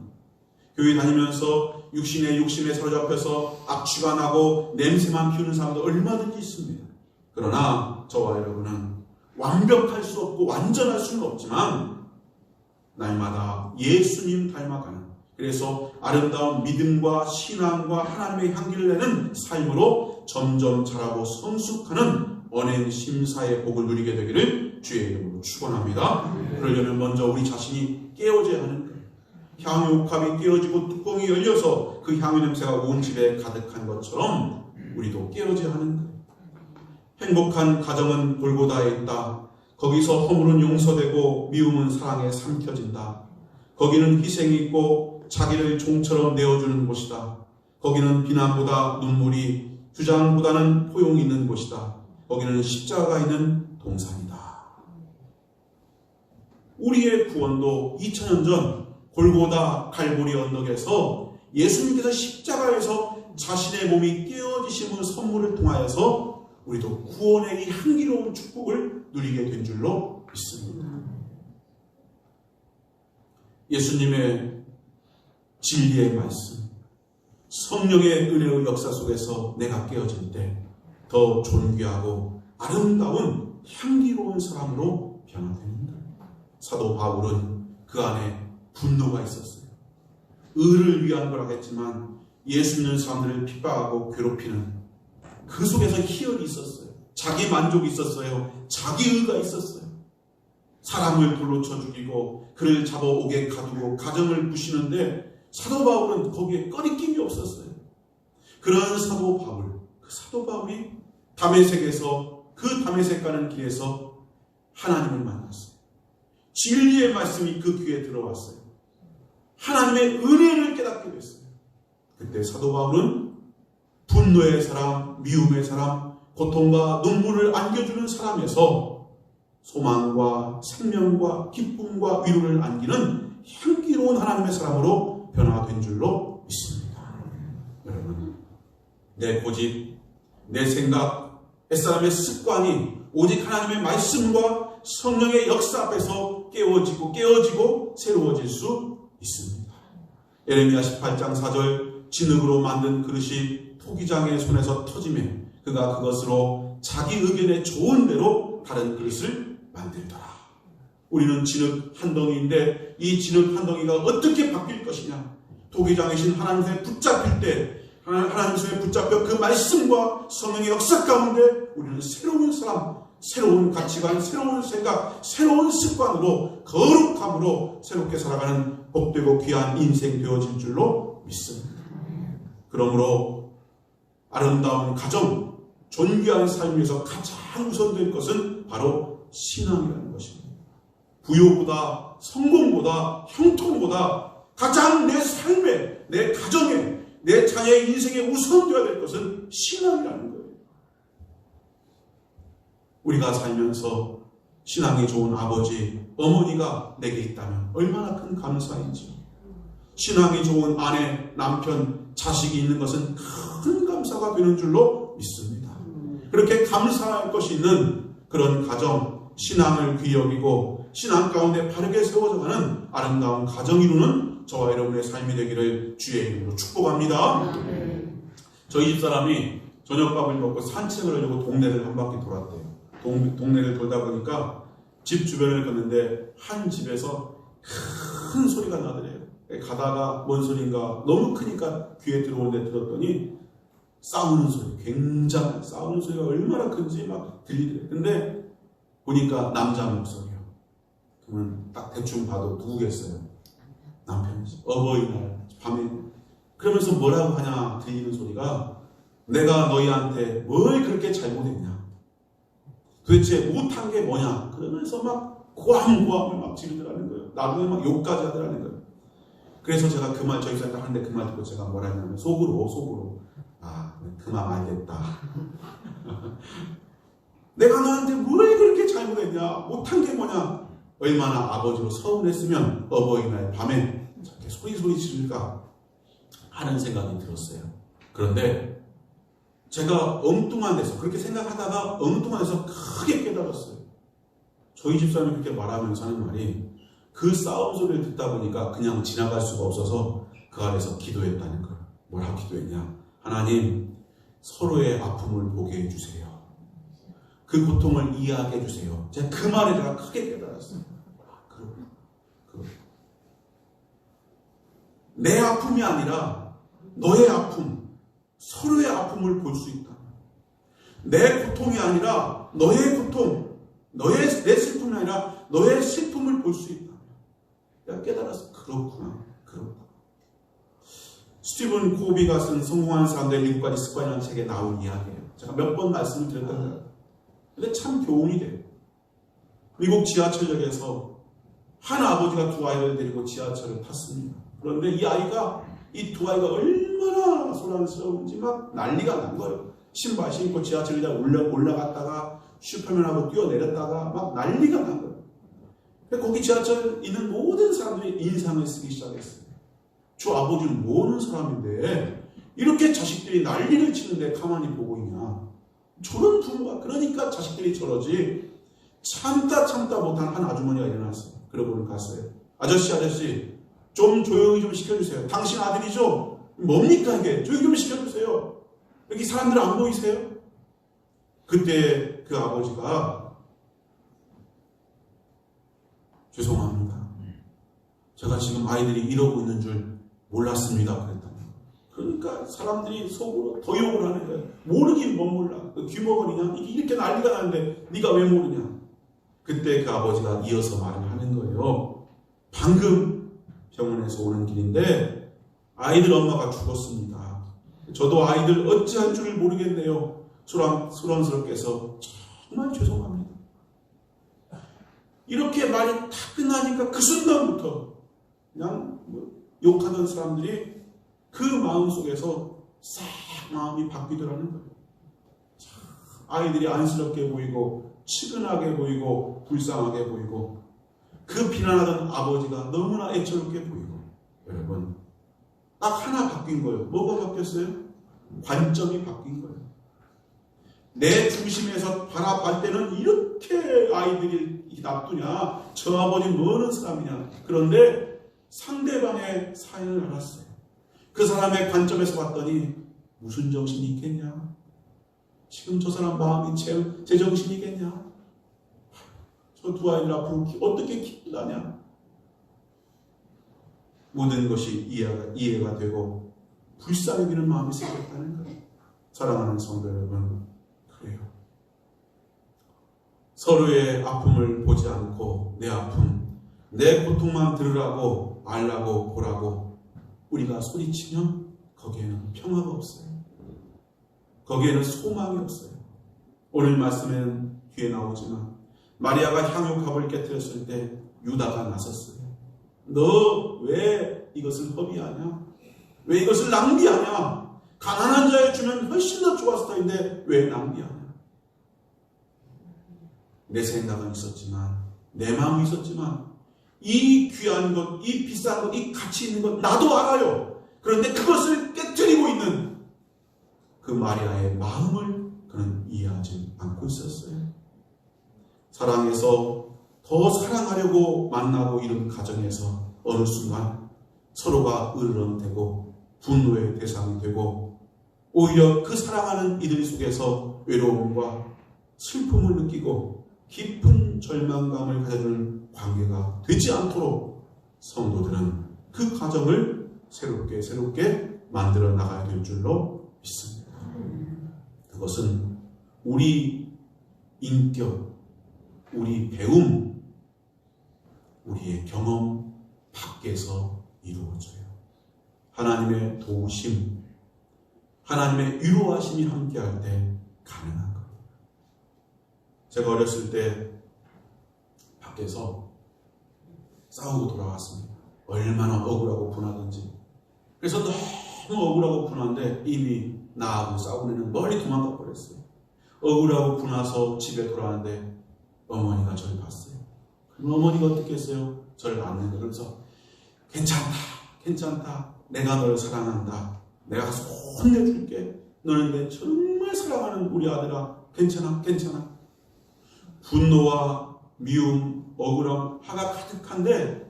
교회 다니면서 육신에 사로잡혀서 악취가 나고 냄새만 피우는 사람도 얼마든지 있습니다. 그러나 저와 여러분은 완벽할 수 없고 완전할 수는 없지만 날마다 예수님 닮아가는, 그래서 아름다운 믿음과 신앙과 하나님의 향기를 내는 삶으로 점점 자라고 성숙하는 언행 심사의 복을 누리게 되기를 주의 이름으로 축원합니다. 그러려면 먼저 우리 자신이 깨어져야 하는 거예요. 향유옥합이 깨어지고 뚜껑이 열려서 그 향유 냄새가 온 집에 가득한 것처럼 우리도 깨어져야 하는 거예요. 행복한 가정은 골고다에 있다. 거기서 허물은 용서되고 미움은 사랑에 삼켜진다. 거기는 희생이 있고 자기를 종처럼 내어주는 곳이다. 거기는 비난보다 눈물이, 주장보다는 포용이 있는 곳이다. 거기는 십자가가 있는 동산이다. 우리의 구원도 2000년 전 골고다 갈보리 언덕에서 예수님께서 십자가에서 자신의 몸이 깨어지심의 선물을 통하여서 우리도 구원의 이 향기로운 축복을 누리게 된 줄로 믿습니다. 예수님의 진리의 말씀, 성령의 은혜의 역사 속에서 내가 깨어질 때 더 존귀하고 아름다운 향기로운 사람으로 변화됩니다. 사도 바울은 그 안에 분노가 있었어요. 의를 위한 거라고 했지만 예수 믿는 사람들을 핍박하고 괴롭히는 그 속에서 희열이 있었어요. 자기 만족이 있었어요. 자기 의가 있었어요. 사람을 돌로 쳐 죽이고 그를 잡아 옥에 가두고 가정을 부시는데 사도 바울은 거기에 꺼리낌이 없었어요. 그런 사도 바울, 그 사도 바울이 다메섹에서, 그 다메섹 가는 길에서 하나님을 만났어요. 진리의 말씀이 그 귀에 들어왔어요. 하나님의 은혜를 깨닫게 됐어요. 그때 사도 바울은 분노의 사람, 미움의 사람, 고통과 눈물을 안겨주는 사람에서 소망과 생명과 기쁨과 위로를 안기는 향기로운 하나님의 사람으로 변화된 줄로 믿습니다. 여러분, 내 고집, 내 생각, 옛사람의 습관이 오직 하나님의 말씀과 성령의 역사 앞에서 깨어지고 새로워질 수 있습니다. 예레미야 18장 4절 진흙으로 만든 그릇이 토기장의 손에서 터지매 그가 그것으로 자기 의견에 좋은 대로 다른 그릇을 만들더라. 우리는 진흙 한 덩이인데 이 진흙 한 덩이가 어떻게 바뀔 것이냐. 토기장이신 하나님 손에 붙잡힐 때 하나님 손에 붙잡혀 그 말씀과 성령의 역사 가운데 우리는 새로운 사람, 새로운 가치관, 새로운 생각, 새로운 습관으로 거룩함으로 새롭게 살아가는 복되고 귀한 인생 되어질 줄로 믿습니다. 그러므로 아름다운 가정, 존귀한 삶에서 가장 우선될 것은 바로 신앙이라는 것입니다. 부요보다, 성공보다, 형통보다 가장 내 삶에, 내 가정에, 내 자녀의 인생에 우선되어야 될 것은 신앙이라는 거예요. 우리가 살면서 신앙이 좋은 아버지, 어머니가 내게 있다면 얼마나 큰 감사인지요. 신앙이 좋은 아내, 남편, 자식이 있는 것은 큰 감사가 되는 줄로 믿습니다. 그렇게 감사할 것이 있는 그런 가정, 신앙을 귀히 여기고 신앙 가운데 바르게 세워져가는 아름다운 가정 이루는 저와 여러분의 삶이 되기를 주의 이름으로 축복합니다. 저희 집사람이 저녁밥을 먹고 산책을 하려고 동네를 한 바퀴 돌았대요. 동네를 돌다 보니까 집 주변을 걷는데 한 집에서 큰 소리가 나더래요. 가다가 뭔 소리인가 너무 크니까 귀에 들어오는데 들었더니 싸우는 소리, 굉장한 싸우는 소리가 얼마나 큰지 막 들리더래요. 근데 보니까 남자 목소리요. 그러면 딱 대충 봐도 누구겠어요? 남편이지. 어버이날 밤에 그러면서 뭐라고 하냐 들리는 소리가 내가 너희한테 뭘 그렇게 잘못했냐, 도대체 못한 게 뭐냐, 그러면서 막 고함을 막 지르더라는 거예요. 나중에 막 욕까지 하더라는 거예요. 그래서 제가 그 말 저희 사람 하는데 그 말 듣고 제가 뭐라 했냐면 속으로 그만 알겠다. 내가 너한테 뭘 그렇게 잘못했냐? 못한 게 뭐냐? 얼마나 아버지로 서운했으면 어버이날 밤에 저렇게 소리 지를까 하는 생각이 들었어요. 그런데 제가 엉뚱한 데서 그렇게 생각하다가 엉뚱한 데서 크게 깨달았어요. 저희 집사람이 그렇게 말하면서 하는 말이 그 싸움 소리를 듣다 보니까 그냥 지나갈 수가 없어서 그 아래서 기도했다는 거예요. 뭐라고 기도했냐? 하나님, 서로의 아픔을 보게 해주세요. 그 고통을 이해하게 해주세요. 제가 그 말에 제가 크게 깨달았어요. 내 아픔이 아니라 너의 아픔, 서로의 아픔을 볼 수 있다. 내 고통이 아니라 너의 고통, 내 슬픔이 아니라 너의 슬픔을 볼 수 있다. 내가 깨달았어. 그렇구나. 스티븐 코비가 쓴 성공한 사람들의 7가지 습관이라는 책에 나온 이야기예요. 제가 몇 번 말씀을 드렸던데, 근데 참 교훈이 돼요. 미국 지하철역에서 한 아버지가 두 아이를 데리고 지하철을 탔습니다. 그런데 이 두 아이가 얼마나 소란스러운지 막 난리가 난 거예요. 신발 신고 지하철에 올라갔다가 슈퍼맨하고 뛰어내렸다가 막 난리가 난 거예요. 거기 지하철 있는 모든 사람들이 인상을 쓰기 시작했어요. 저 아버지는 뭐 하는 사람인데 이렇게 자식들이 난리를 치는데 가만히 보고 있냐. 저런 부모가, 그러니까 자식들이 저러지. 참다 못한 한 아주머니가 일어났어요. 그러고는 갔어요. 아저씨 좀 조용히 좀 시켜주세요. 당신 아들이죠? 뭡니까 이게? 조용히 좀 시켜주세요. 여기 사람들 안 보이세요? 그때 그 아버지가 죄송합니다. 제가 지금 아이들이 이러고 있는 줄 몰랐습니다. 그랬더니 그러니까 사람들이 속으로 더 욕을 하는 거예요. 모르긴 못 몰라. 귀머거리냐? 이게 이렇게 난리가 나는데 네가 왜 모르냐? 그때 그 아버지가 이어서 말을 하는 거예요. 방금 병원에서 오는 길인데 아이들 엄마가 죽었습니다. 저도 아이들 어찌할 줄을 모르겠네요. 소란스럽게 해서 정말 죄송합니다. 이렇게 말이 다 끝나니까 그 순간부터 그냥 욕하던 사람들이 그 마음속에서 싹 마음이 바뀌더라는 거예요. 아이들이 안쓰럽게 보이고 측은하게 보이고 불쌍하게 보이고 그 비난하던 아버지가 너무나 애처롭게 보이고. 여러분, 딱 하나 바뀐 거예요. 뭐가 바뀌었어요? 관점이 바뀐 거예요. 내 중심에서 바라볼 때는 이렇게 아이들이 나쁘냐, 저 아버지 뭐하는 사람이냐. 그런데 상대방의 사연을 알았어요. 그 사람의 관점에서 봤더니 무슨 정신이 있겠냐? 지금 저 사람 마음이 제정신이겠냐? 저 두 아이들 앞으로 어떻게 키우다냐? 모든 것이 이해가 되고 불쌍히 여기는 마음이 생겼다는 거예요. 사랑하는 성도 여러분, 그래요. 서로의 아픔을 보지 않고 내 아픔, 내 고통만 들으라고 알라고 보라고 우리가 소리치면 거기에는 평화가 없어요. 거기에는 소망이 없어요. 오늘 말씀에는 뒤에 나오지만 마리아가 향유컵을 깨뜨렸을 때 유다가 나섰어요. 너 왜 이것을 허비하냐? 왜 이것을 낭비하냐? 가난한 자에 주면 훨씬 더 좋았을 터인데 왜 낭비하냐? 내 생각은 있었지만, 내 마음이 있었지만, 이 귀한 것, 이 비싼 것, 이 가치 있는 것 나도 알아요. 그런데 그것을 깨뜨리고 있는 그 마리아의 마음을 그는 이해하지 않고 있었어요. 사랑해서 더 사랑하려고 만나고 이런 가정에서 어느 순간 서로가 으르렁대고 분노의 대상이 되고 오히려 그 사랑하는 이들 속에서 외로움과 슬픔을 느끼고 깊은 절망감을 가져줄 관계가 되지 않도록 성도들은 그 가정을 새롭게 만들어 나가야 될 줄로 믿습니다. 그것은 우리 인격, 우리 배움, 우리의 경험 밖에서 이루어져요. 하나님의 도우심, 하나님의 위로하심이 함께할 때 가능한 겁니다. 제가 어렸을 때 밖에서 싸우고 돌아왔습니다. 얼마나 억울하고 분하던지. 그래서 너무 억울하고 분한데 이미 나하고 싸우는 멀리 도망가 버렸어요. 억울하고 분해서 집에 돌아왔는데 어머니가 저를 봤어요. 그럼 어머니가 어떻게 했어요? 저를 안는 거예요. 그래서 괜찮다. 내가 널 사랑한다. 내가 가서 혼내줄게. 너는 내 정말 사랑하는 우리 아들아. 괜찮아. 분노와 미움, 억울함, 화가 가득한데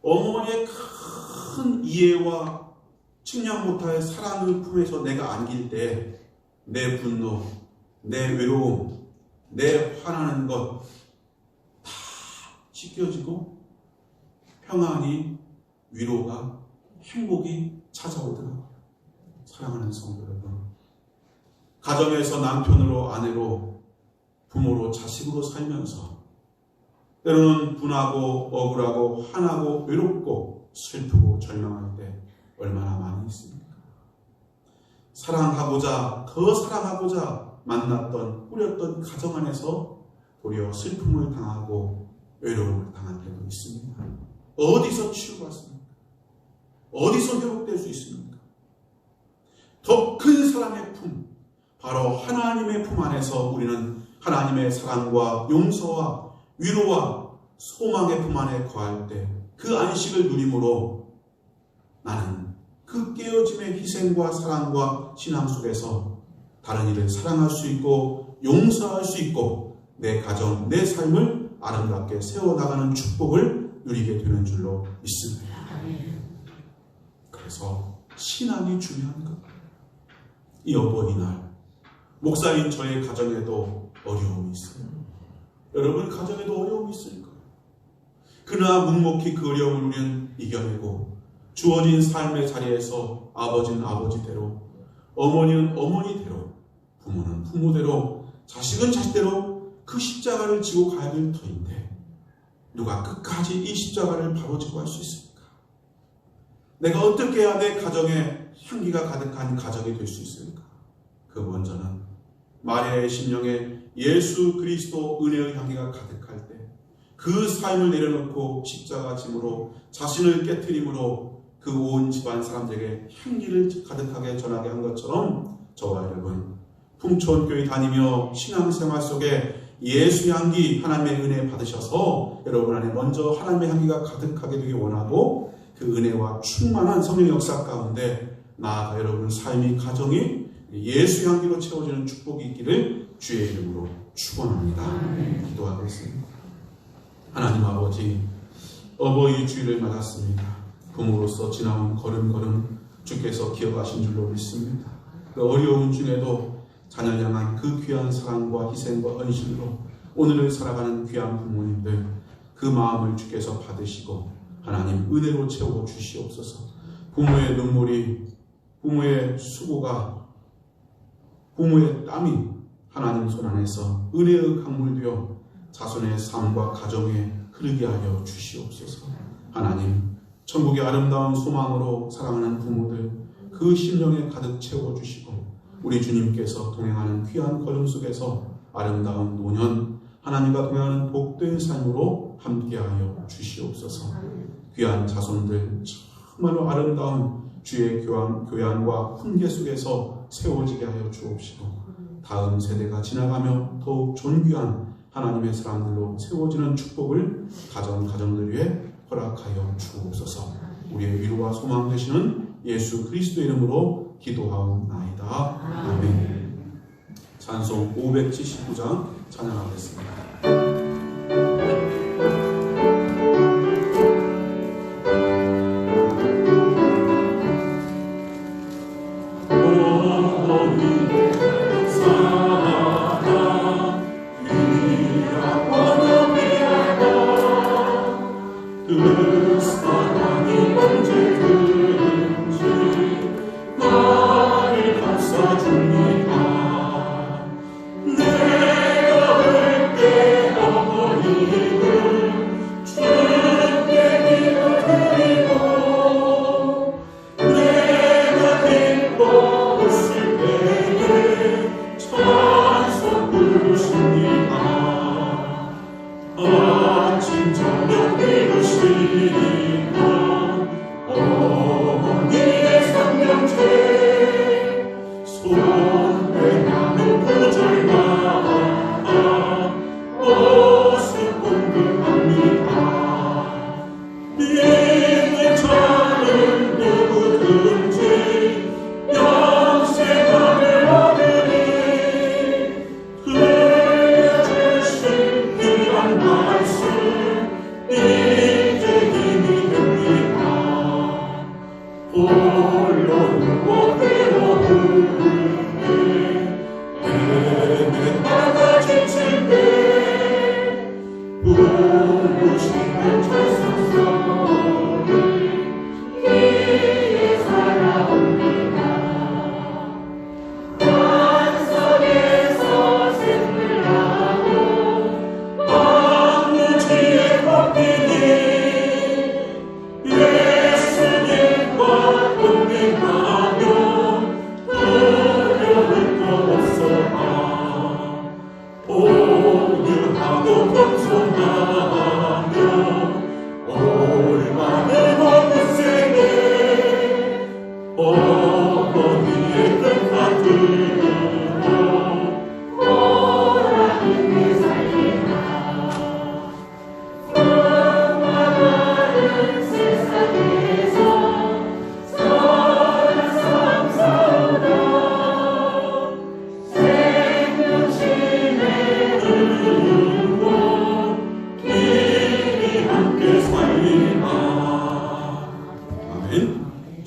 어머니의 큰 이해와 측량 못할 사랑을 품에서 내가 안길 때 내 분노, 내 외로움, 내 화나는 것 다 씻겨지고 평안이, 위로가, 행복이 찾아오더라고요. 사랑하는 성도 여러분, 가정에서 남편으로, 아내로, 부모로, 자식으로 살면서 때로는 분하고 억울하고 화나고 외롭고 슬프고 절망할 때 얼마나 많이 있습니까? 더 사랑하고자 만났던, 꾸렸던 가정 안에서 도리어 슬픔을 당하고 외로움을 당할 때도 있습니다. 어디서 치유받습니까? 어디서 회복될 수 있습니까? 더 큰 사랑의 품, 바로 하나님의 품 안에서 우리는 하나님의 사랑과 용서와 위로와 소망의 품 안에 거할 때 그 안식을 누림으로 나는 그 깨어짐의 희생과 사랑과 신앙 속에서 다른 이를 사랑할 수 있고 용서할 수 있고 내 가정, 내 삶을 아름답게 세워나가는 축복을 누리게 되는 줄로 믿습니다. 그래서 신앙이 중요한 것. 이 어버이날 목사인 저의 가정에도 어려움이 있어요. 여러분 가정에도 어려움이 있을 거예요. 그러나 묵묵히 그 어려움을 우리는 이겨내고 주어진 삶의 자리에서 아버지는 아버지대로, 어머니는 어머니대로, 부모는 부모대로, 자식은 자식대로 그 십자가를 지고 가야 될 터인데 누가 끝까지 이 십자가를 바로 지고 갈 수 있습니까? 내가 어떻게 해야 내 가정에 향기가 가득한 가정이 될 수 있습니까? 그 먼저는 마리아의 심령에 예수 그리스도 은혜의 향기가 가득할 때 그 삶을 내려놓고 십자가 짐으로 자신을 깨트림으로 그 온 집안 사람들에게 향기를 가득하게 전하게 한 것처럼 저와 여러분 풍촌교회 다니며 신앙생활 속에 예수 향기, 하나님의 은혜 받으셔서 여러분 안에 먼저 하나님의 향기가 가득하게 되기 원하고 그 은혜와 충만한 성령 역사 가운데 나아가 여러분 삶이 가정이 예수 향기로 채워지는 축복이 있기를 주의 이름으로 축원합니다. 기도하겠습니다. 하나님 아버지, 어버이 주일을 맞았습니다. 부모로서 지나온 걸음걸음 주께서 기억하신 줄로 믿습니다. 그 어려운 중에도 자녀를 향한 그 귀한 사랑과 희생과 헌신으로 오늘을 살아가는 귀한 부모님들 그 마음을 주께서 받으시고 하나님 은혜로 채워 주시옵소서. 부모의 눈물이, 부모의 수고가, 부모의 땀이 하나님 손 안에서 은혜의 강물되어 자손의 삶과 가정에 흐르게 하여 주시옵소서. 하나님 천국의 아름다운 소망으로 사랑하는 부모들 그 심령에 가득 채워주시고 우리 주님께서 동행하는 귀한 걸음 속에서 아름다운 노년 하나님과 동행하는 복된 삶으로 함께하여 주시옵소서. 귀한 자손들 정말로 아름다운 주의 교양과 훈계 속에서 세워지게 하여 주옵시고 다음 세대가 지나가며 더욱 존귀한 하나님의 사람들로 세워지는 축복을 가정들 위해 허락하여 주옵소서. 우리의 위로와 소망 되시는 예수 그리스도의 이름으로 기도하옵나이다. 아멘. 찬송 579장 찬양하겠습니다. 내가 기뻐 웃을 때에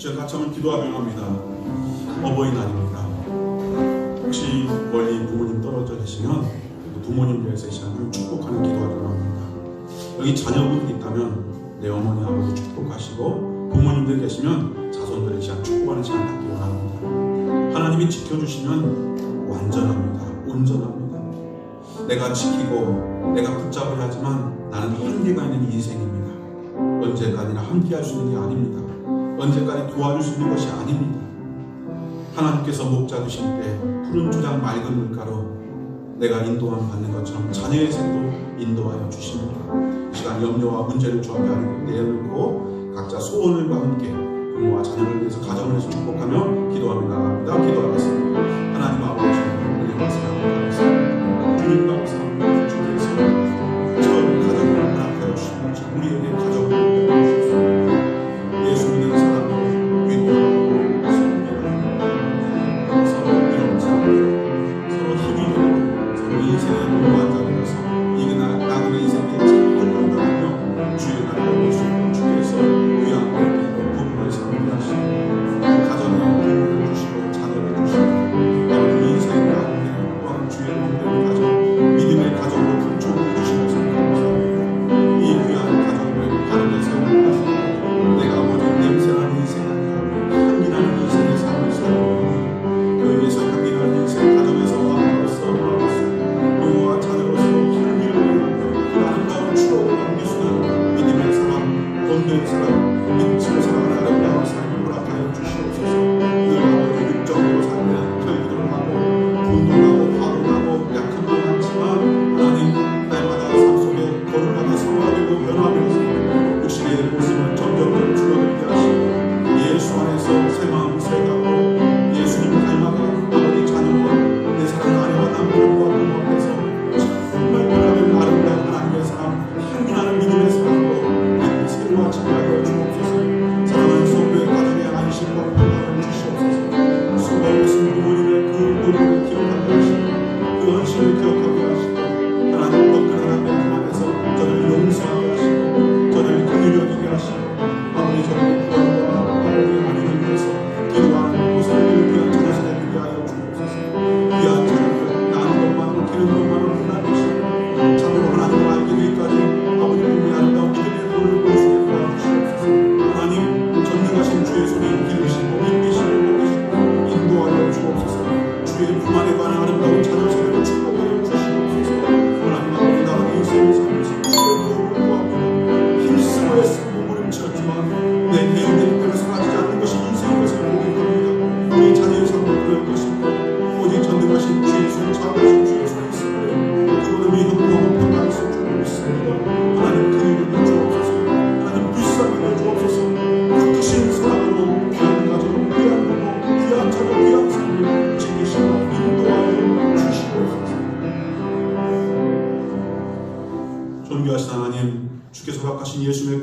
제가 같이 한번 기도하며 합니다. 어버이날입니다. 혹시 멀리 부모님 떨어져 계시면 부모님 위해서 이 시간을 축복하는 기도하며 합니다. 여기 자녀분이 있다면 내 어머니 아버지 축복하시고, 부모님들 계시면 자손들의 시간 축복하는 시간 갖기 원합니다. 하나님이 지켜주시면 완전합니다. 온전합니다. 내가 지키고 내가 붙잡아야 하지만 나는 한계가 있는 인생입니다. 언제까지나 함께 할 수 있는 게 아닙니다. 언제까지 도와줄 수 있는 것이 아닙니다. 하나님께서 목자 두실 때 푸른 초장 맑은 물가로 내가 인도함 받는 것처럼 자녀의 생도 인도하여 주십니다. 이 시간 염려와 문제를 주 앞에 내놓고 각자 소원과 함께 부모와 자녀를 위해서 가정을 위해서 축복하며 기도하며 나갑니다. 기도하겠습니다. 하나님 아버지 은혜와 사랑을 받으시고 주님 감사합니다. 주께서 처음 가정을 허락하여 주시고 우리에게 가정을 주셨습니다. 예수 믿는 사람을 위로하고 서로 위로하고 서로 힘이 되고 서로 인생의 공부한 자리에서 이게 나그네 인생의 끝난다며 주의 나라를 보시고 주께서 위안을 주시고 부부를 상대하시고 가정에 힘을 주시고 자녀를 주시고 아버지 인생 가운데 또한 주의 몸된 가정 믿음의 가정으로 감촉을 주시면서 감사합니다. 이 귀한 가정을 바르게 세워가시고 내가 아버지 냄새나는 인생 향기나는 인생의 삶을 살고 교회에서 향기나는 인생 가정에서 아버로서 부모와 자녀로서 향기를 그 아름다운 추억을 남길 수 있는 믿음의 사람 본도의 사람 믿음의 사람을 아름다운 삶을 허락하여 주시옵소서. 그 아버지 육적으로 살면 결기도를 하고 분동하고 화동하고 약함도 많지만 하나님 날마다 삶 속에 거룩하게 성화되고 변화되어서 육신의 모습을 점점 줄어들게 하시고 예수 안에서 새 마음 새 각오로 예수님 닮아가 아버지 자녀와 내 사랑 아내와 남편과 부모 앞에서 정말 변화된 아름다운 하나님의 사랑 향기나는 믿음의 사랑으로 내 새로워 지나가여 주옵소서. 사랑하는 성도의 가정에 안식과 평강을 주시옵소서. 수고하신 부모님의 그 노력을 기억하게 하시고 그 헌신을 기억하게 하시고 하나님 더 큰 하나님의 품 안에서 저를 용서하게 하시고 저를 긍휼히 여기게 하시고 아버지 저를 구원과 아버지 하나님을 위해서 기도하는 모습을 귀한 자녀 세대를 위하여 주옵소서. 귀한 자녀를 낳는 것만으로 기르는 것만으로 하나님이시고 참으로 하나님을 알게 되기까지 아버지 부모의 아름다운 믿음의 눈을 볼 수 있게 도와주시옵소서. 하나님 전능하신 주의 손이 기르시고 인기시고 먹이시고 인도하여 주옵소서. 주의 품 안에 관한 아름다운 자녀 세대를 축복하여 주시옵소서. 하나님 아버지 나의 인생을 살면서 주의 도움을 구합니다. 힘쓰고 애쓰고 몸부림치었지만 내 개인의 때문에 사라지지 않는 것이 인생인 것을 고백합니다. 우리 자녀의 삶도 그럴 것이고 오직 전능하신 주의 손 잡으신 주의 손에 있으므로 그분을 위협하고 평안할 수 있습니다. 하나님 긍휼히 주옵소서. 하나님 불쌍히 주옵소서. 그 크신 사랑으로 귀한 가정 귀한 부모 귀한 자녀 귀한 삶을 지키시고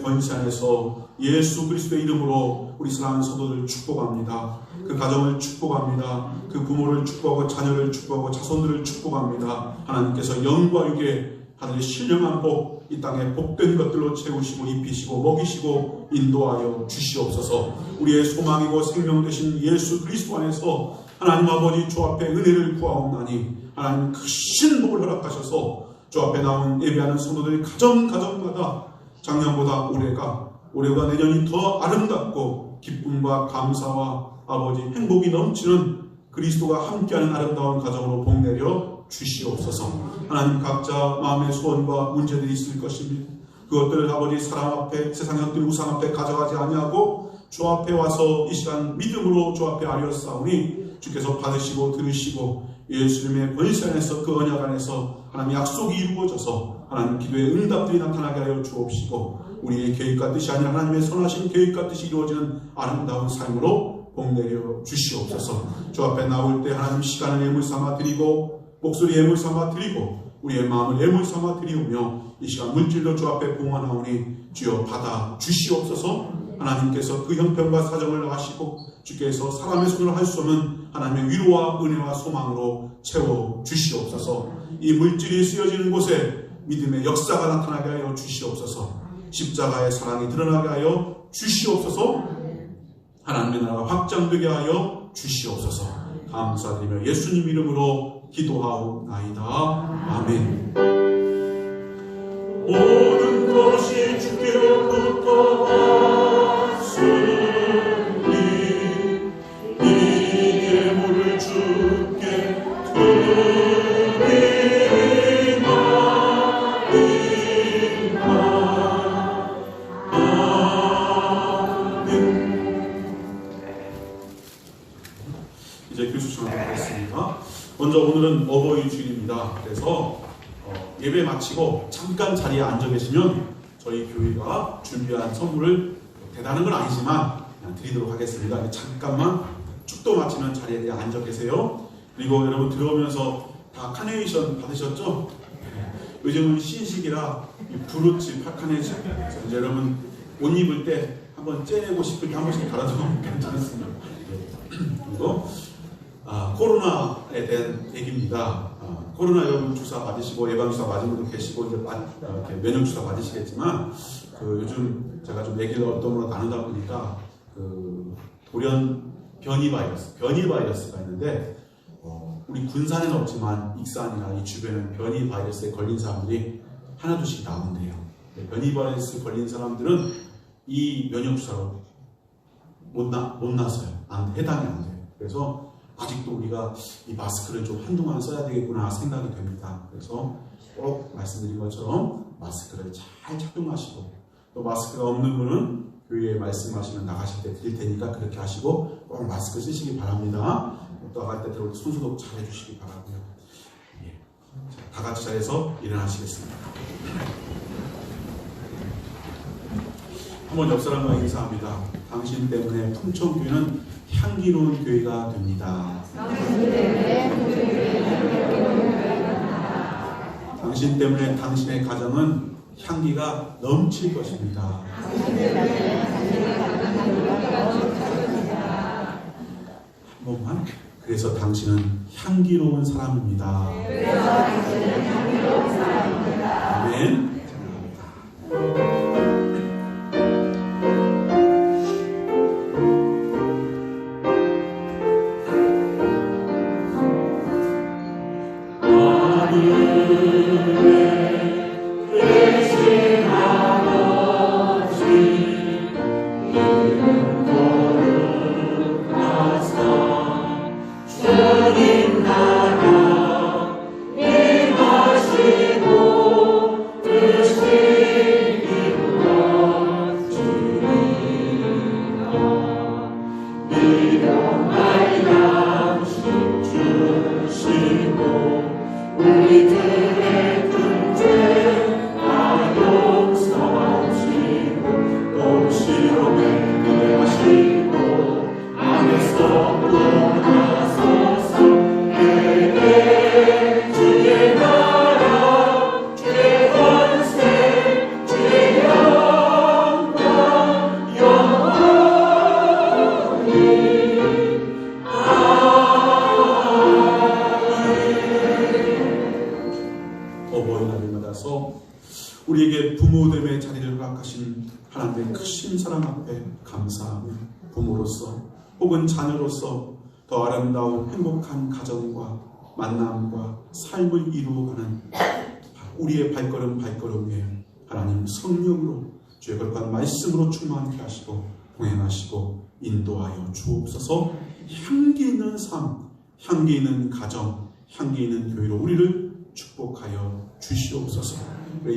권세 안에서 예수 그리스도의 이름으로 우리 사랑하는 성도들을 축복합니다. 그 가정을 축복합니다. 그 부모를 축복하고 자녀를 축복하고 자손들을 축복합니다. 하나님께서 영과 육에 하늘의 신령한 복, 이 땅에 복된 것들로 채우시고 입히시고 먹이시고 인도하여 주시옵소서. 우리의 소망이고 생명 되신 예수 그리스도 안에서 하나님 아버지 주 앞에 은혜를 구하옵나니 하나님 크신 복을 허락하셔서 주 앞에 나온 예배하는 성도들이 가정마다 작년보다 올해가 내년이 더 아름답고 기쁨과 감사와 아버지 행복이 넘치는 그리스도가 함께하는 아름다운 가정으로 복내려 주시옵소서. 하나님 각자 마음의 소원과 문제들이 있을 것입니다. 그것들을 아버지 사람 앞에 세상의 헛된 우상 앞에 가져가지 아니하고 주 앞에 와서 이 시간 믿음으로 주 앞에 아뢰었사오니 주께서 받으시고 들으시고 예수님의 권세 안에서 그 언약 안에서 하나님 약속이 이루어져서 하나님 기도의 응답들이 나타나게 하여 주옵시고 우리의 계획과 뜻이 아니라 하나님의 선하신 계획과 뜻이 이루어지는 아름다운 삶으로 복내려 주시옵소서. 주 앞에 나올 때 하나님 시간을 예물 삼아 드리고 목소리 예물 삼아 드리고 우리의 마음을 예물 삼아 드리우며 이 시간 물질로 주 앞에 봉헌하오니 주여 받아 주시옵소서. 하나님께서 그 형편과 사정을 아시고 주께서 사람의 손으로 할 수 없는 하나님의 위로와 은혜와 소망으로 채워 주시옵소서. 이 물질이 쓰여지는 곳에 믿음의 역사가 나타나게 하여 주시옵소서. 십자가의 사랑이 드러나게 하여 주시옵소서. 하나님의 나라가 확장되게 하여 주시옵소서. 감사드리며 예수님 이름으로 기도하옵나이다. 아멘. 모든 것이 주께로부터 왔으니 이 예물을 주께 이제 교수 시간을 하겠습니다. 먼저 오늘은 어버이 주일입니다. 그래서 예배 마치고 잠깐 자리에 앉아 계시면 저희 교회가 준비한 선물을 대단한 건 아니지만 그냥 드리도록 하겠습니다. 잠깐만 축도 마치면 자리에 앉아 계세요. 그리고 여러분 들어오면서 다 카네이션 받으셨죠? 요즘은 신식이라 브로치 카네이션. 그래서 이제 여러분 옷 입을 때 한번 째내고 싶을 때 한 번씩 갈아두면 괜찮습니다. 그리고 코로나에 대한 얘기입니다. 코로나 여러분 주사 맞으시고 예방주사 맞은 분도 계시고 이제 면역주사 맞으시겠지만 요즘 제가 좀 얘기를 어떤 걸로 나누다 보니까 돌연 변이 바이러스가 있는데 우리 군산에는 없지만 익산이나 이 주변은 변이 바이러스에 걸린 사람들이 하나둘씩 나온대요. 변이 바이러스 걸린 사람들은 이 면역주사로 못 나서요. 해당이 안 돼요. 그래서 아직도 우리가 이 마스크를 좀 한동안 써야 되겠구나 생각이 됩니다. 그래서 꼭 말씀드린 것처럼 마스크를 잘 착용하시고 또 마스크가 없는 분은 교회에 말씀하시면 나가실 때 드릴 테니까 그렇게 하시고 꼭 마스크 쓰시기 바랍니다. 또 나갈 때 들어올 때 손소독 잘 해주시기 바라고요. 다 같이 자리에서 일어나시겠습니다. 한번 옆 사람과 인사합니다. 당신 때문에 풍천교회는 향기로운 교회가 됩니다. 당신 때문에 당신의 가정은 향기가 넘칠 것입니다. 한 번만. 그래서 당신은 향기로운 사람입니다. 아멘. Yeah. 우리에게 부모됨의 자리를 허락하신 하나님의 크신 사랑 앞에 감사하며 부모로서 혹은 자녀로서 더 아름다운 행복한 가정과 만남과 삶을 이루어가는 우리의 발걸음 발걸음에 하나님 성령으로 주의 거룩한 말씀으로 충만케 하시고 동행하시고 인도하여 주옵소서. 향기 있는 삶, 향기 있는 가정, 향기 있는 교회로 우리를 축복하여 주시옵소서.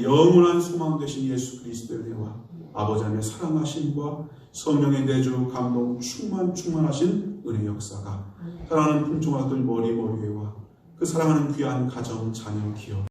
영원한 소망 되신 예수 그리스도의 은혜와 아버지 하나님의 사랑하심과 성령의 내주 감동 충만하신 은혜 역사가 사랑하는 풍성한 아들 머리와 그 사랑하는 귀한 가정, 자녀, 기업